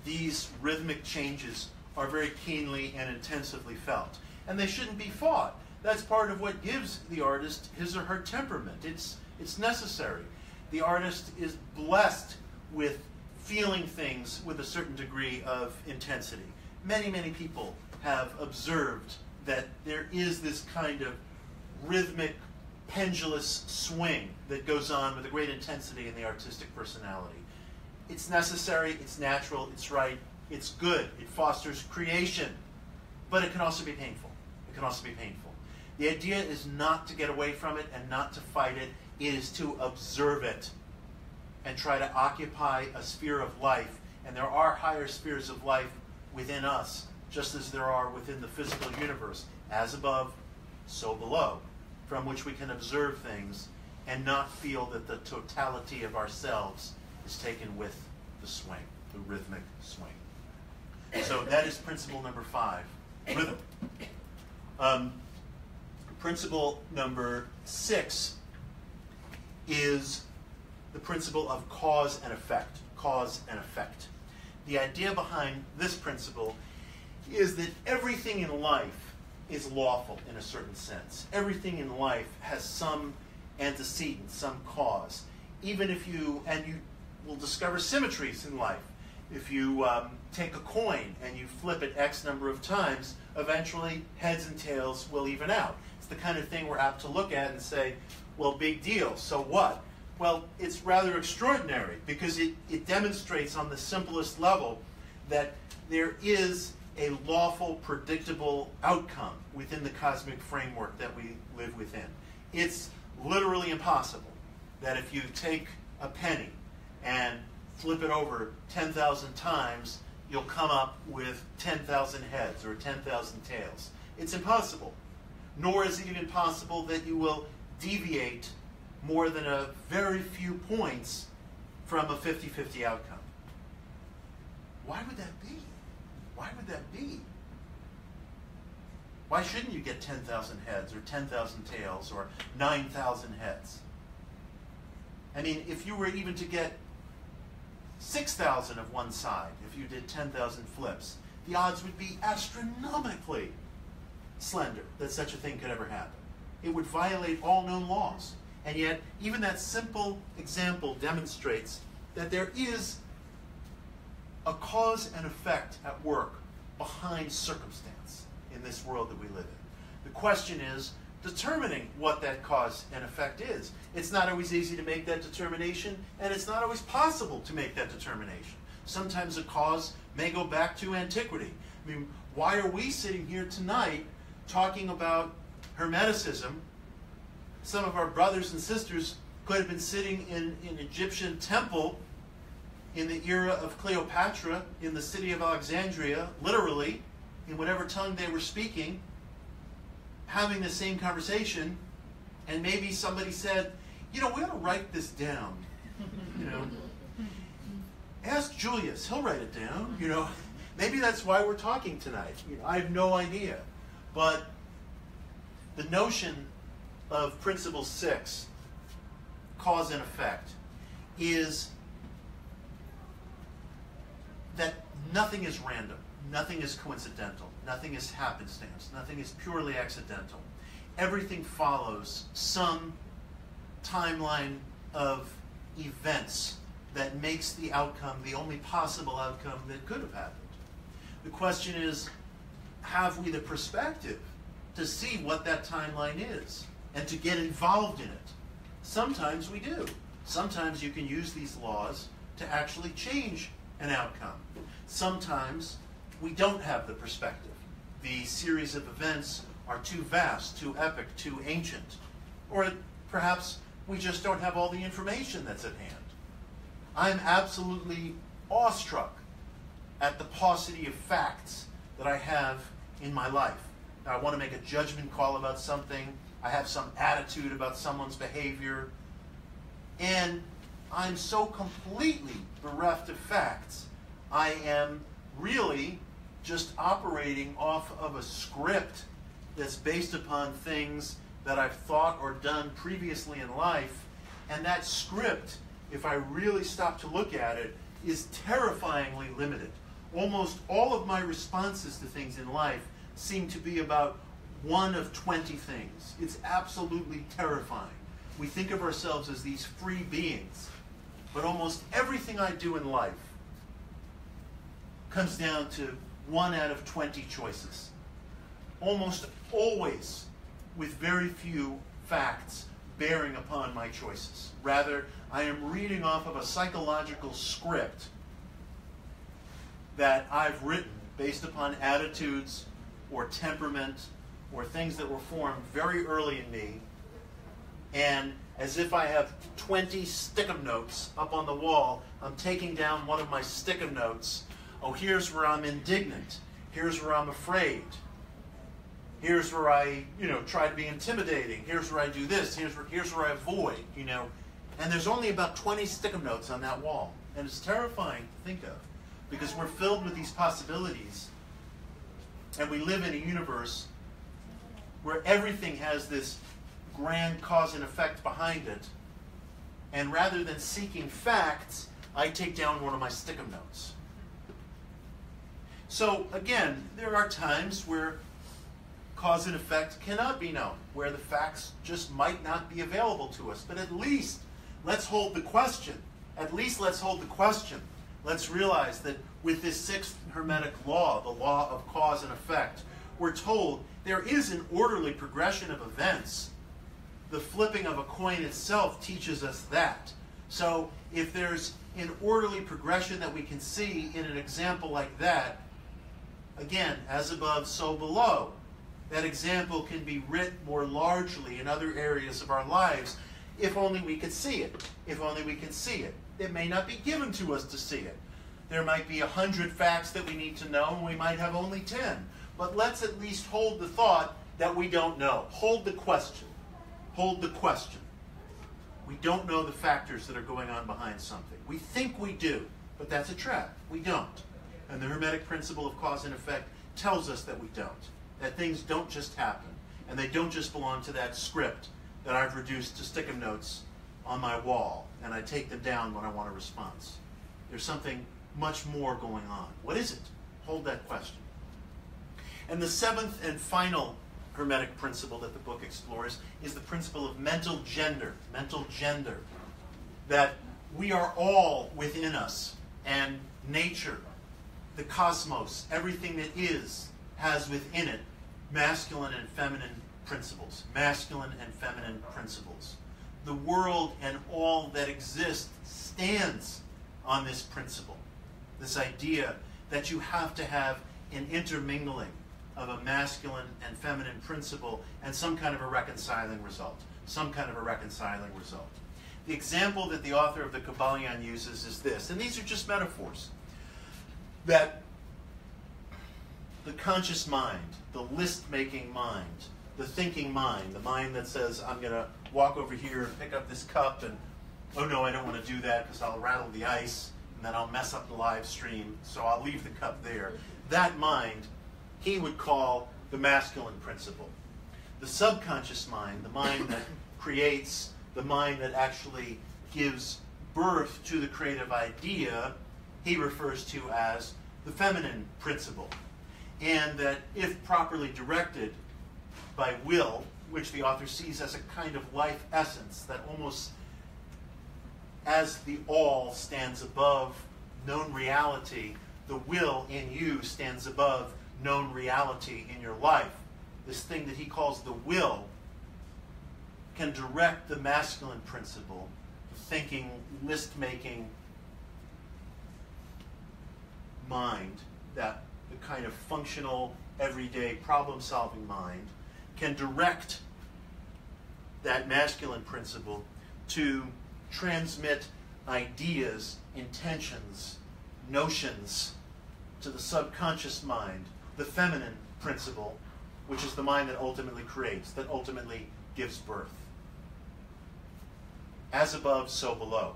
these rhythmic changes are very keenly and intensively felt. And they shouldn't be fought. That's part of what gives the artist his or her temperament. It's necessary. The artist is blessed with feeling things with a certain degree of intensity. Many, many people have observed that there is this kind of rhythmic, pendulous swing that goes on with a great intensity in the artistic personality. It's necessary, it's natural, it's right, it's good, it fosters creation, but it can also be painful. It can also be painful. The idea is not to get away from it and not to fight it. It is to observe it and try to occupy a sphere of life. And there are higher spheres of life within us, just as there are within the physical universe, as above, so below, from which we can observe things and not feel that the totality of ourselves is taken with the swing, the rhythmic swing. So that is principle number 5, rhythm. Principle number 6 is the principle of cause and effect. Cause and effect. The idea behind this principle is that everything in life is lawful in a certain sense. Everything in life has some antecedent, some cause. Even if you will discover symmetries in life. If you take a coin and you flip it X number of times, eventually heads and tails will even out. It's the kind of thing we're apt to look at and say, well, big deal, so what? Well, it's rather extraordinary because it demonstrates on the simplest level that there is a lawful, predictable outcome within the cosmic framework that we live within. It's literally impossible that if you take a penny and flip it over 10,000 times, you'll come up with 10,000 heads or 10,000 tails. It's impossible. Nor is it even possible that you will deviate more than a very few points from a 50-50 outcome. Why would that be? Why would that be? Why shouldn't you get 10,000 heads or 10,000 tails or 9,000 heads? I mean, if you were even to get 6,000 of one side, if you did 10,000 flips, the odds would be astronomically slender that such a thing could ever happen. It would violate all known laws. And yet, even that simple example demonstrates that there is a cause and effect at work behind circumstance in this world that we live in. The question is determining what that cause and effect is. It's not always easy to make that determination, and it's not always possible to make that determination. Sometimes a cause may go back to antiquity. I mean, why are we sitting here tonight talking about Hermeticism? Some of our brothers and sisters could have been sitting in an Egyptian temple in the era of Cleopatra in the city of Alexandria, literally, in whatever tongue they were speaking, having the same conversation, and maybe somebody said, you know, we ought to write this down. You know, ask Julius, he'll write it down. You know, maybe that's why we're talking tonight. You know, I have no idea. But the notion of Principle 6, cause and effect, is that nothing is random, nothing is coincidental, nothing is happenstance, nothing is purely accidental. Everything follows some timeline of events that makes the outcome the only possible outcome that could have happened. The question is, have we the perspective to see what that timeline is and to get involved in it? Sometimes we do. Sometimes you can use these laws to actually change an outcome. Sometimes we don't have the perspective. The series of events are too vast, too epic, too ancient. Or perhaps we just don't have all the information that's at hand. I'm absolutely awestruck at the paucity of facts that I have in my life. Now, I want to make a judgment call about something. I have some attitude about someone's behavior. And I'm so completely bereft of facts. I am really just operating off of a script that's based upon things that I've thought or done previously in life. And that script, if I really stop to look at it, is terrifyingly limited. Almost all of my responses to things in life seem to be about one of 20 things. It's absolutely terrifying. We think of ourselves as these free beings, but almost everything I do in life comes down to 1 out of 20 choices. Almost always with very few facts bearing upon my choices. Rather, I am reading off of a psychological script that I've written based upon attitudes or temperament or things that were formed very early in me. And as if I have 20 stick-of notes up on the wall, I'm taking down one of my stick-of notes. Oh, here's where I'm indignant. Here's where I'm afraid. Here's where I, try to be intimidating. Here's where I do this. Here's where I avoid, And there's only about 20 stick-of notes on that wall. And it's terrifying to think of, because we're filled with these possibilities. And we live in a universe where everything has this grand cause and effect behind it. And rather than seeking facts, I take down one of my stick-of notes. So again, there are times where cause and effect cannot be known, where the facts just might not be available to us. But at least let's hold the question. At least let's hold the question. Let's realize that with this sixth Hermetic law, the law of cause and effect, we're told there is an orderly progression of events. The flipping of a coin itself teaches us that. So if there's an orderly progression that we can see in an example like that, again, as above, so below, that example can be writ more largely in other areas of our lives if only we could see it. If only we can see it. It may not be given to us to see it. There might be 100 facts that we need to know, and we might have only 10. But let's at least hold the thought that we don't know. Hold the question. Hold the question. We don't know the factors that are going on behind something. We think we do, but that's a trap. We don't. And the Hermetic principle of cause and effect tells us that we don't. That things don't just happen, and they don't just belong to that script that I've reduced to stick-em notes on my wall, and I take them down when I want a response. There's something much more going on. What is it? Hold that question. And the seventh and final Hermetic principle that the book explores is the principle of mental gender. Mental gender. That we are all within us, and nature, the cosmos, everything that is, has within it masculine and feminine principles. Masculine and feminine principles. The world and all that exists stands on this principle. This idea that you have to have an intermingling of a masculine and feminine principle and some kind of a reconciling result. Some kind of a reconciling result. The example that the author of the Kybalion uses is this, and these are just metaphors, that the conscious mind, the list-making mind, the thinking mind, the mind that says, I'm going to walk over here and pick up this cup, and oh no, I don't want to do that because I'll rattle the ice, and then I'll mess up the live stream, so I'll leave the cup there. That mind, he would call the masculine principle. The subconscious mind, the mind that creates, the mind that actually gives birth to the creative idea, he refers to as the feminine principle. And that if properly directed by will, which the author sees as a kind of life essence, that almost as the all stands above known reality, the will in you stands above known reality in your life. This thing that he calls the will can direct the masculine principle, the thinking, list-making mind, that the kind of functional, everyday, problem-solving mind, can direct that masculine principle to transmit ideas, intentions, notions to the subconscious mind, the feminine principle, which is the mind that ultimately creates, that ultimately gives birth. As above, so below.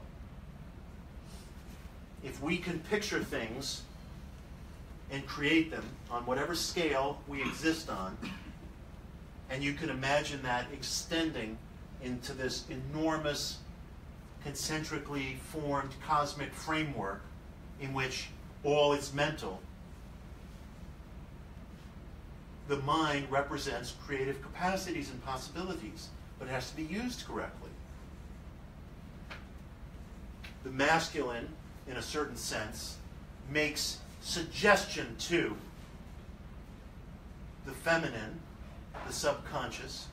if we can picture things and create them on whatever scale we exist on, and you can imagine that extending into this enormous, concentrically formed cosmic framework in which all is mental, the mind represents creative capacities and possibilities, but it has to be used correctly. The masculine, in a certain sense, makes suggestion to the feminine, the subconscious,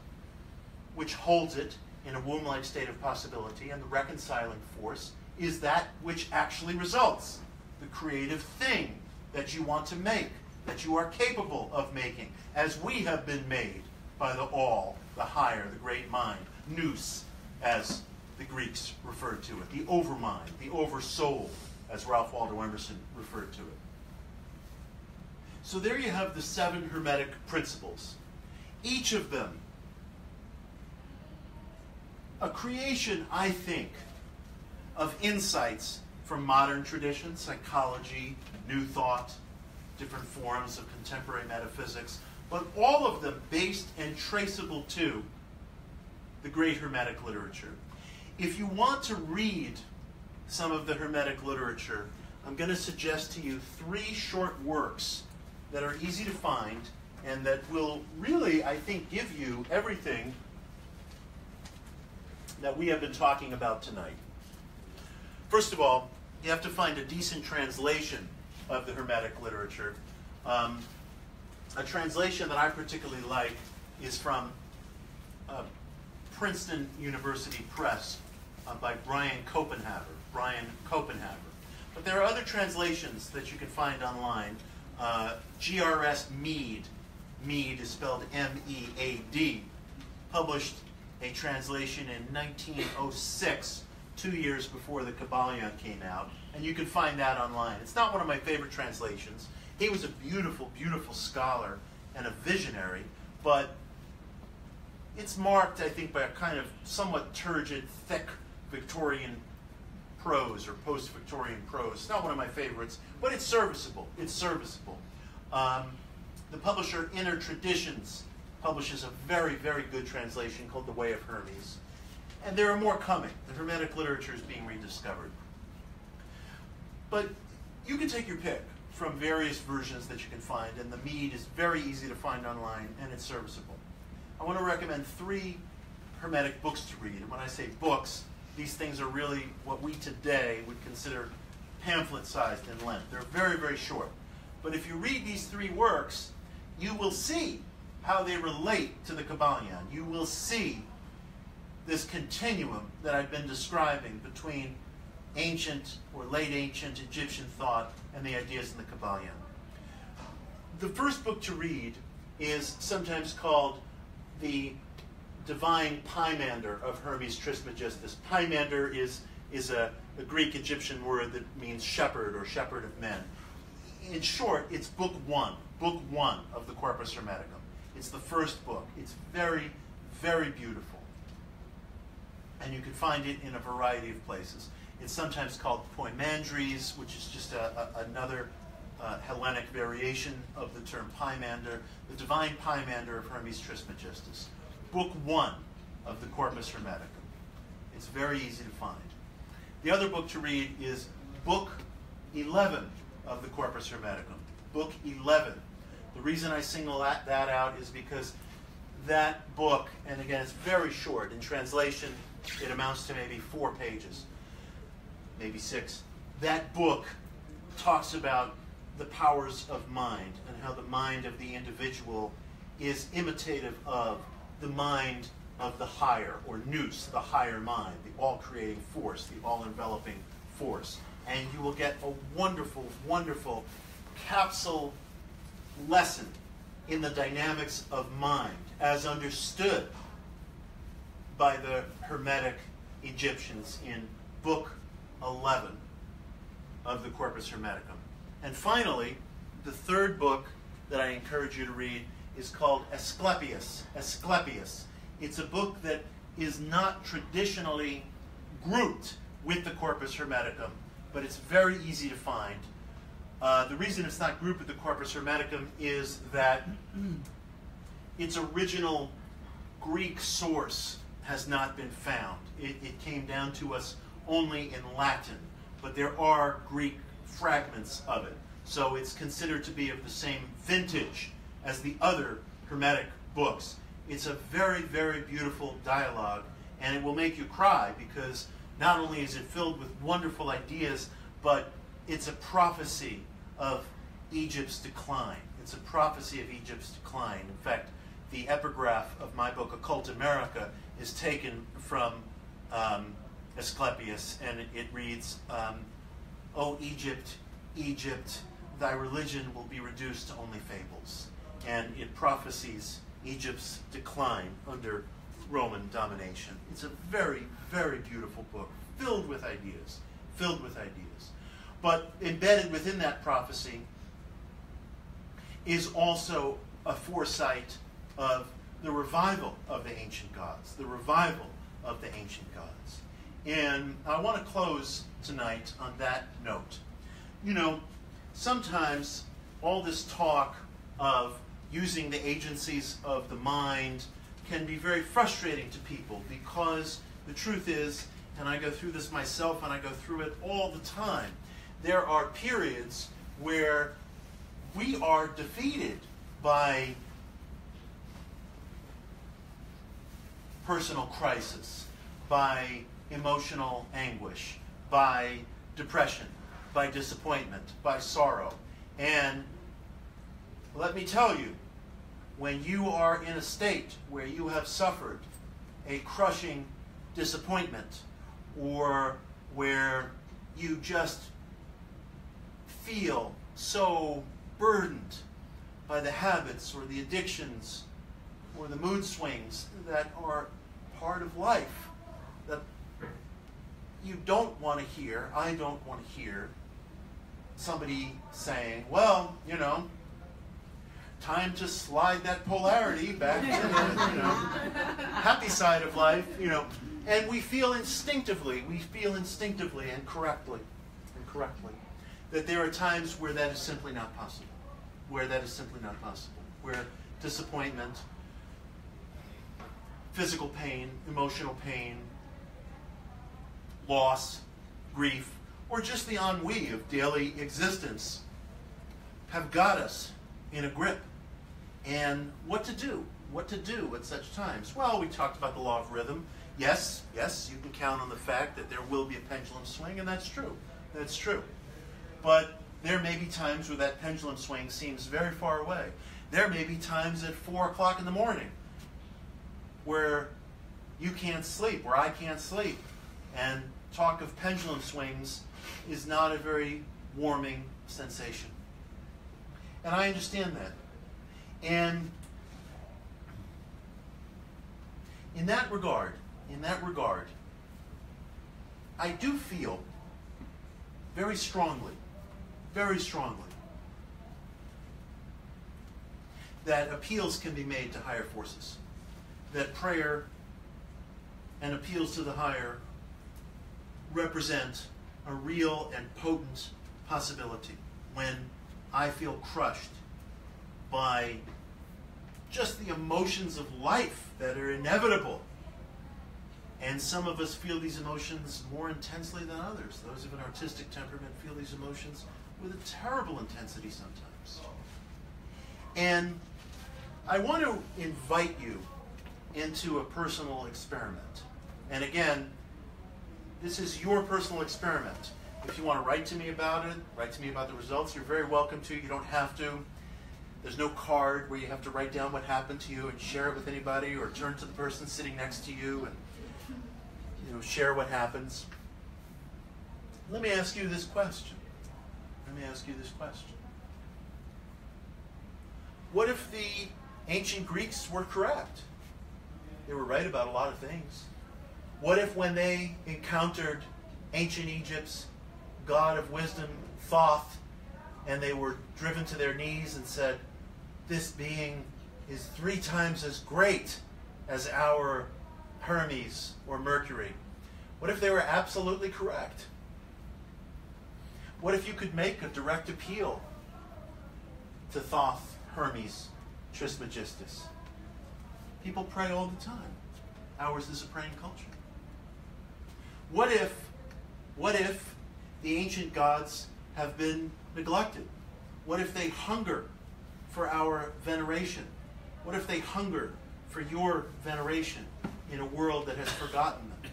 which holds it in a womb-like state of possibility, and the reconciling force is that which actually results, the creative thing that you want to make, that you are capable of making, as we have been made by the all, the higher, the great mind, nous, as the Greeks referred to it, the overmind, the oversoul, as Ralph Waldo Emerson referred to it. So there you have the 7 Hermetic principles, each of them a creation, I think, of insights from modern traditions, psychology, New Thought, different forms of contemporary metaphysics, but all of them based and traceable to the great Hermetic literature. If you want to read some of the Hermetic literature, I'm going to suggest to you 3 short works that are easy to find and that will really, I think, give you everything that we have been talking about tonight. First of all, you have to find a decent translation of the Hermetic literature. A translation that I particularly like is from Princeton University Press by Brian Copenhaver. But there are other translations that you can find online. G.R.S. Mead, Mead is spelled M-E-A-D, published a translation in 1906, 2 years before the Kybalion came out, and you can find that online. It's not one of my favorite translations. He was a beautiful, beautiful scholar and a visionary, but it's marked, I think, by a kind of somewhat turgid, thick Victorian prose or post-Victorian prose. It's not one of my favorites, but it's serviceable. It's serviceable. The publisher Inner Traditions publishes a very, very good translation called The Way of Hermes. And there are more coming. The Hermetic literature is being rediscovered. But you can take your pick from various versions that you can find, and the Mead is very easy to find online, and it's serviceable. I want to recommend 3 Hermetic books to read. And when I say books, these things are really what we today would consider pamphlet-sized in length. They're very, very short. But if you read these 3 works, you will see how they relate to the Kybalion. You will see this continuum that I've been describing between ancient or late ancient Egyptian thought and the ideas in the Kybalion. The first book to read is sometimes called the Divine Pymander of Hermes Trismegistus. Pymander is a Greek-Egyptian word that means shepherd or shepherd of men. In short, it's book 1 of the Corpus Hermeticum. It's the first book. It's very, very beautiful. And you can find it in a variety of places. It's sometimes called Poimandres, which is just another Hellenic variation of the term Pymander. The Divine Pymander of Hermes Trismegistus. Book 1 of the Corpus Hermeticum. It's very easy to find. The other book to read is Book 11 of the Corpus Hermeticum. Book 11. The reason I single that out is because that book, and again, it's very short. In translation, it amounts to maybe 4 pages, maybe 6. That book talks about the powers of mind and how the mind of the individual is imitative of the mind of the higher, or nous, the higher mind, the all-creating force, the all-enveloping force. And you will get a wonderful, wonderful capsule lesson in the dynamics of mind as understood by the Hermetic Egyptians in Book 11 of the Corpus Hermeticum. And finally, the third book that I encourage you to read is called Asclepius. Asclepius. It's a book that is not traditionally grouped with the Corpus Hermeticum, but it's very easy to find. The reason it's not grouped with the Corpus Hermeticum is that its original Greek source has not been found. It came down to us only in Latin, but there are Greek fragments of it. So it's considered to be of the same vintage as the other Hermetic books. It's a very, very beautiful dialogue, and it will make you cry because not only is it filled with wonderful ideas, but it's a prophecy of Egypt's decline. It's a prophecy of Egypt's decline. In fact, the epigraph of my book, Occult America, is taken from Asclepius, and it reads, "O Egypt, Egypt, thy religion will be reduced to only fables." And it prophesies Egypt's decline under Roman domination. It's a very, very beautiful book, filled with ideas, filled with ideas. But embedded within that prophecy is also a foresight of the revival of the ancient gods, the revival of the ancient gods. And I want to close tonight on that note. You know, sometimes all this talk of using the agencies of the mind can be very frustrating to people because the truth is, and I go through this myself and I go through it all the time, there are periods where we are defeated by personal crisis, by emotional anguish, by depression, by disappointment, by sorrow. And let me tell you, when you are in a state where you have suffered a crushing disappointment, or where you just feel so burdened by the habits or the addictions or the mood swings that are part of life, that you don't want to hear, I don't want to hear somebody saying, well, you know, time to slide that polarity back to the, you know, happy side of life, you know. And we feel instinctively and correctly, that there are times where that is simply not possible, where disappointment, physical pain, emotional pain, loss, grief, or just the ennui of daily existence have got us in a grip. And what to do? What to do at such times? Well, we talked about the law of rhythm. Yes, you can count on the fact that there will be a pendulum swing, and that's true. That's true. But there may be times where that pendulum swing seems very far away. There may be times at 4 o'clock in the morning where you can't sleep, where I can't sleep. And talk of pendulum swings is not a very warming sensation. And I understand that. And in that regard, I do feel very strongly, that appeals can be made to higher forces, that prayer and appeals to the higher represent a real and potent possibility when I feel crushed by just the emotions of life that are inevitable. And some of us feel these emotions more intensely than others. Those of an artistic temperament feel these emotions with a terrible intensity sometimes. And I want to invite you into a personal experiment. And again, this is your personal experiment. If you want to write to me about it, write to me about the results, you're very welcome to. You don't have to. There's no card where you have to write down what happened to you and share it with anybody, or turn to the person sitting next to you and share what happens. Let me ask you this question. What if the ancient Greeks were correct? They were right about a lot of things. What if when they encountered ancient Egypt's god of wisdom, Thoth, and they were driven to their knees and said, this being is 3 times as great as our Hermes or Mercury? What if they were absolutely correct? What if you could make a direct appeal to Thoth, Hermes, Trismegistus? People pray all the time. Ours is a praying culture. What if the ancient gods have been neglected? What if they hunger for our veneration? What if they hunger for your veneration in a world that has forgotten them?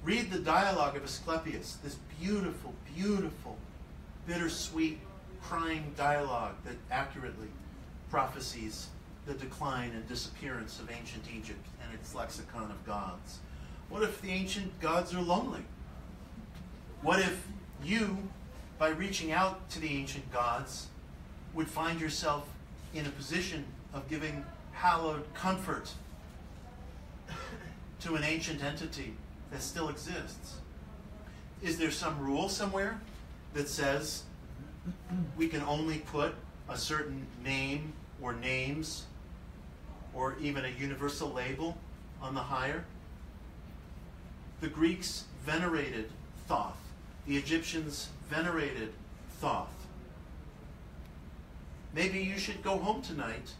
Read the dialogue of Asclepius, this beautiful, beautiful, bittersweet, crying dialogue that accurately prophesies the decline and disappearance of ancient Egypt and its lexicon of gods. What if the ancient gods are lonely? What if you, by reaching out to the ancient gods, would find yourself in a position of giving hallowed comfort to an ancient entity that still exists? Is there some rule somewhere that says we can only put a certain name or names or even a universal label on the higher? The Greeks venerated Thoth. The Egyptians venerated Thoth. Maybe you should go home tonight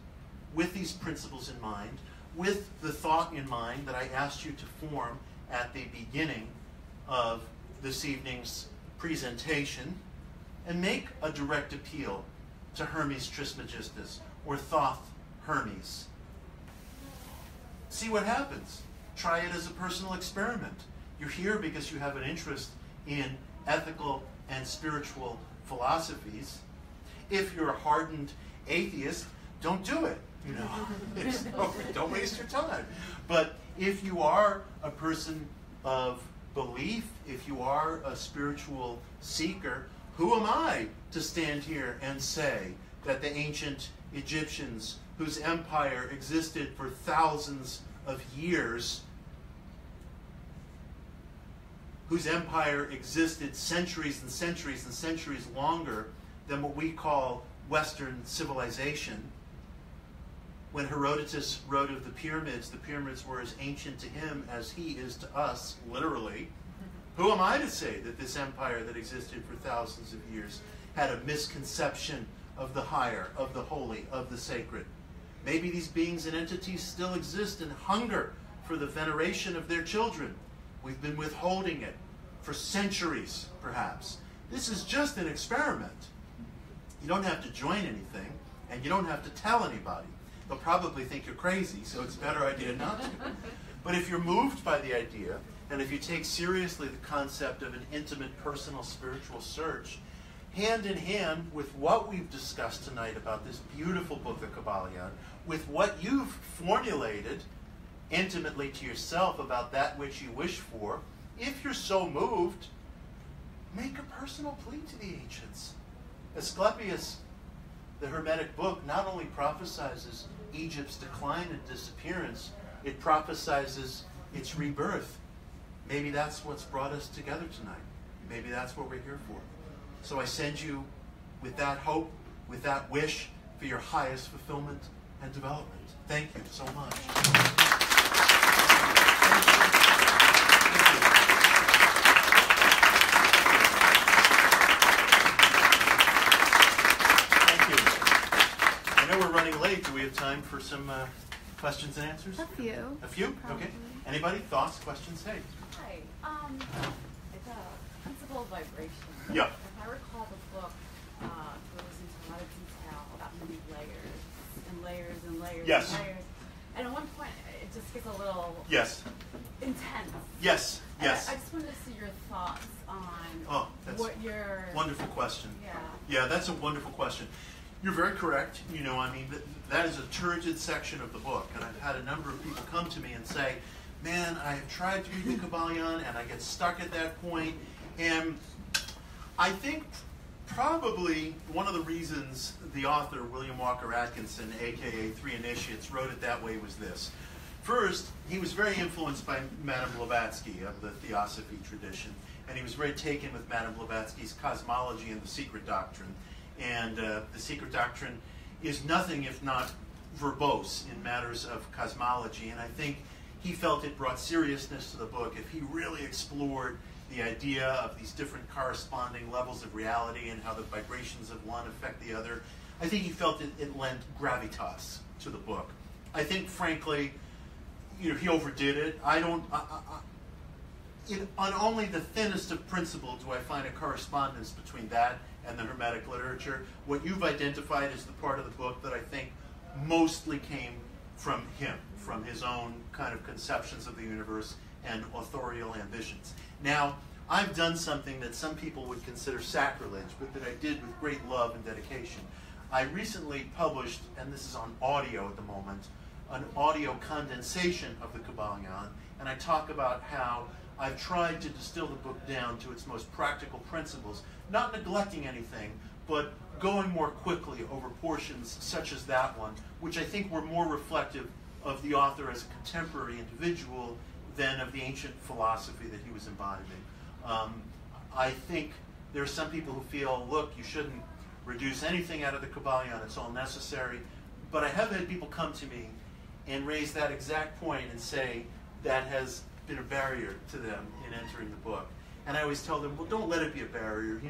with these principles in mind, with the thought in mind that I asked you to form at the beginning of this evening's presentation, and make a direct appeal to Hermes Trismegistus or Thoth Hermes. See what happens. Try it as a personal experiment. You're here because you have an interest in ethical and spiritual philosophies. If you're a hardened atheist, don't do it. You know, don't waste your time. But if you are a person of belief, if you are a spiritual seeker, who am I to stand here and say that the ancient Egyptians, whose empire existed for thousands of years, whose empire existed centuries and centuries and centuries longer than what we call Western civilization? When Herodotus wrote of the pyramids were as ancient to him as he is to us, literally. Who am I to say that this empire that existed for thousands of years had a misconception of the higher, of the holy, of the sacred? Maybe these beings and entities still exist and hunger for the veneration of their children. We've been withholding it for centuries, perhaps. This is just an experiment. You don't have to join anything, and you don't have to tell anybody. They'll probably think you're crazy, so it's a better idea not to. But if you're moved by the idea, and if you take seriously the concept of an intimate, personal, spiritual search, hand in hand with what we've discussed tonight about this beautiful book of Kybalion, with what you've formulated intimately to yourself about that which you wish for, if you're so moved, make a personal plea to the ancients. Asclepius, the Hermetic book, not only prophesizes Egypt's decline and disappearance, it prophesizes its rebirth. Maybe that's what's brought us together tonight. Maybe that's what we're here for. So I send you with that hope, with that wish for your highest fulfillment and development. Thank you so much. We're running late. Do we have time for some questions and answers? A few. A few? Probably. Okay. Anybody? Thoughts? Questions? Hey. Hi. It's a principle of vibration. Yeah. If I recall, the book goes into a lot of detail about many layers and layers and layers Yes. and layers. And at one point, it just gets a little Yes. intense. Yes. And Yes. I just wanted to see your thoughts on that's what your... Wonderful question. Yeah. Yeah, that's a wonderful question. You're very correct. You know, I mean, that is a turgid section of the book. And I've had a number of people come to me and say, man, I have tried to read the Kybalion, and I get stuck at that point. And I think probably one of the reasons the author, William Walker Atkinson, a.k.a. Three Initiates, wrote it that way was this. First, he was very influenced by Madame Blavatsky of the Theosophy tradition. And he was very taken with Madame Blavatsky's cosmology and the secret doctrine. And the secret doctrine is nothing if not verbose in matters of cosmology. And I think he felt it brought seriousness to the book if he really explored the idea of these different corresponding levels of reality and how the vibrations of one affect the other. I think he felt it lent gravitas to the book. I think, frankly, he overdid it. On only the thinnest of principles do I find a correspondence between that and the Hermetic literature. What you've identified is the part of the book that I think mostly came from him, from his own kind of conceptions of the universe and authorial ambitions. Now, I've done something that some people would consider sacrilege, but that I did with great love and dedication. I recently published, and this is on audio at the moment, an audio condensation of the Kybalion, and I talk about how I've tried to distill the book down to its most practical principles, not neglecting anything, but going more quickly over portions such as that one, which I think were more reflective of the author as a contemporary individual than of the ancient philosophy that he was embodying. I think there are some people who feel, look, you shouldn't reduce anything out of the Kybalion, it's all necessary. But I have had people come to me and raise that exact point and say that has been a barrier to them in entering the book. And I always tell them, well, don't let it be a barrier.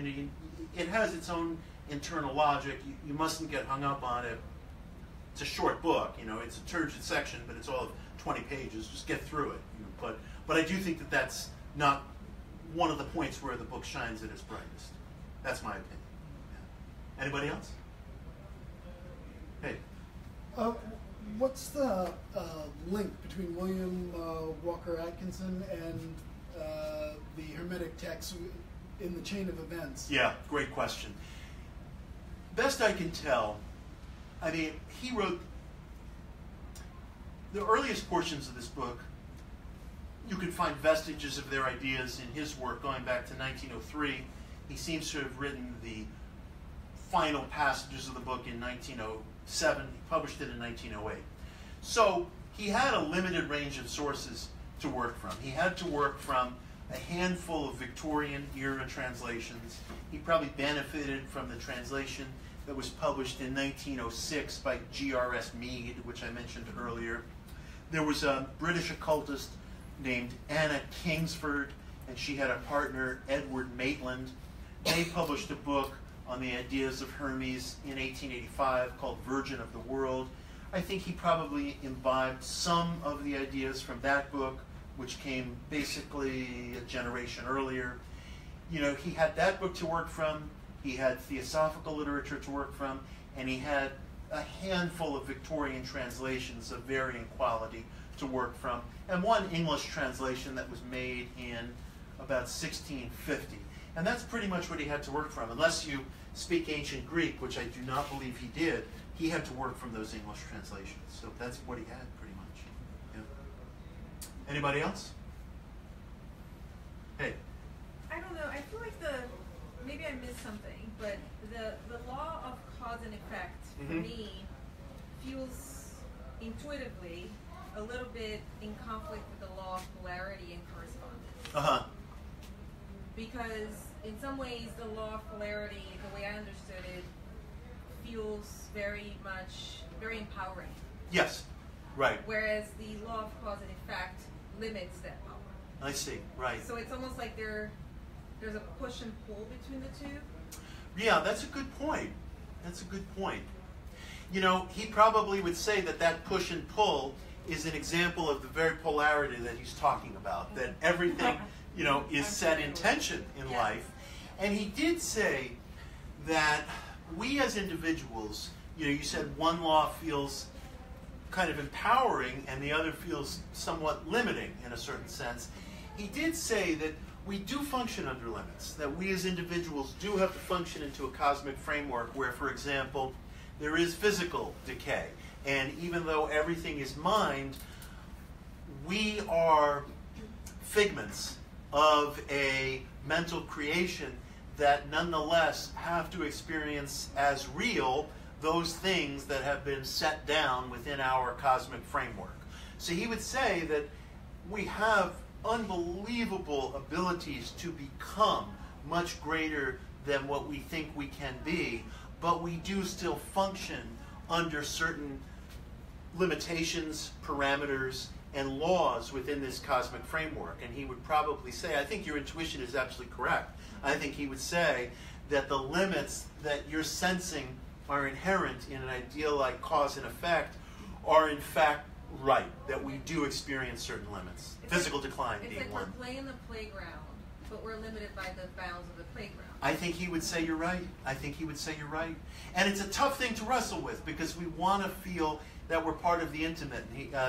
It has its own internal logic. You mustn't get hung up on it. It's a short book, it's a turgid section, but it's all of 20 pages. Just get through it. But I do think that that's not one of the points where the book shines at its brightest. That's my opinion. Yeah. Anybody else? Hey. What's the link between William Walker Atkinson and the Hermetic text in the chain of events? Yeah, great question. Best I can tell, he wrote the earliest portions of this book. You can find vestiges of their ideas in his work going back to 1903. He seems to have written the final passages of the book in 1907. He published it in 1908. So he had a limited range of sources to work from. He had to work from a handful of Victorian-era translations. He probably benefited from the translation that was published in 1906 by G.R.S. Mead, which I mentioned earlier. There was a British occultist named Anna Kingsford, and she had a partner, Edward Maitland. They published a book on the ideas of Hermes in 1885 called Virgin of the World. I think he probably imbibed some of the ideas from that book, which came basically a generation earlier. He had that book to work from, he had theosophical literature to work from, and he had a handful of Victorian translations of varying quality to work from, and one English translation that was made in about 1650. And that's pretty much what he had to work from. Unless you speak ancient Greek, which I do not believe he did, he had to work from those English translations. So that's what he had, pretty much. Yeah. Anybody else? Hey. I don't know. I feel like maybe I missed something, but the law of cause and effect, for me, feels intuitively a little bit in conflict with the law of polarity and correspondence. Uh-huh. Because in some ways, the law of polarity, the way I understood it, feels very empowering. Yes, right. Whereas the law of cause and effect limits that power. I see, right. So it's almost like there's a push and pull between the two. Yeah, that's a good point. That's a good point. He probably would say that push and pull is an example of the very polarity that he's talking about, that everything, is set in tension in life. And he did say that we as individuals, you said one law feels kind of empowering and the other feels somewhat limiting in a certain sense. He did say that we do function under limits, that we as individuals do have to function into a cosmic framework where, for example, there is physical decay. And even though everything is mind, we are figments of a mental creation that nonetheless have to experience as real those things that have been set down within our cosmic framework. So he would say that we have unbelievable abilities to become much greater than what we think we can be, but we do still function under certain limitations, parameters, and laws within this cosmic framework. And he would probably say, I think your intuition is absolutely correct. I think he would say that the limits that you're sensing are inherent in an idea like cause and effect are in fact right, that we do experience certain limits. Physical decline being like one. We're playing the playground, but we're limited by the bounds of the playground. I think he would say you're right. I think he would say you're right. And it's a tough thing to wrestle with because we want to feel that we're part of the intimate,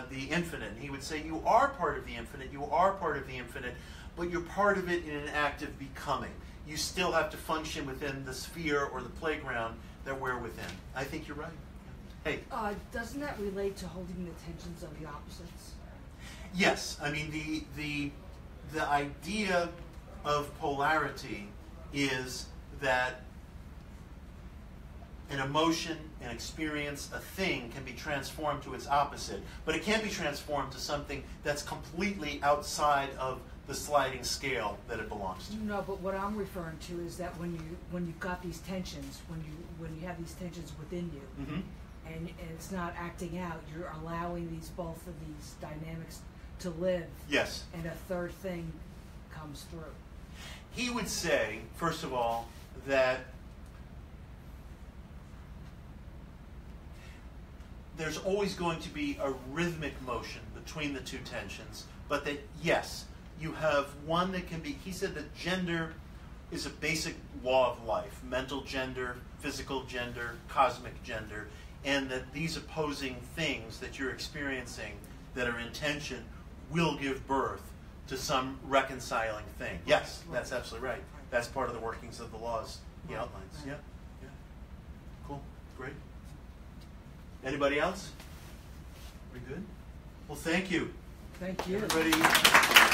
the infinite. And he would say you are part of the infinite, you are part of the infinite, but you're part of it in an act of becoming. You still have to function within the sphere or the playground that we're within. I think you're right. Hey. Doesn't that relate to holding the tensions of the opposites? Yes. I mean, the idea of polarity is that an emotion, an experience, a thing can be transformed to its opposite, but it can't be transformed to something that's completely outside of the sliding scale that it belongs to. No, but what I'm referring to is that when you've got these tensions, when you have these tensions within you, Mm-hmm. and it's not acting out, you're allowing both of these dynamics to live. Yes. And a third thing comes through. He would say, first of all, that there's always going to be a rhythmic motion between the two tensions, but that, yes, you have one that can be, he said that gender is a basic law of life, mental gender, physical gender, cosmic gender, and that these opposing things that you're experiencing that are in tension will give birth to some reconciling thing. Yes, that's absolutely right. That's part of the workings of the laws he outlines. Yeah, yeah. Cool, great. Anybody else? We good? Well, thank you. Thank you. Everybody.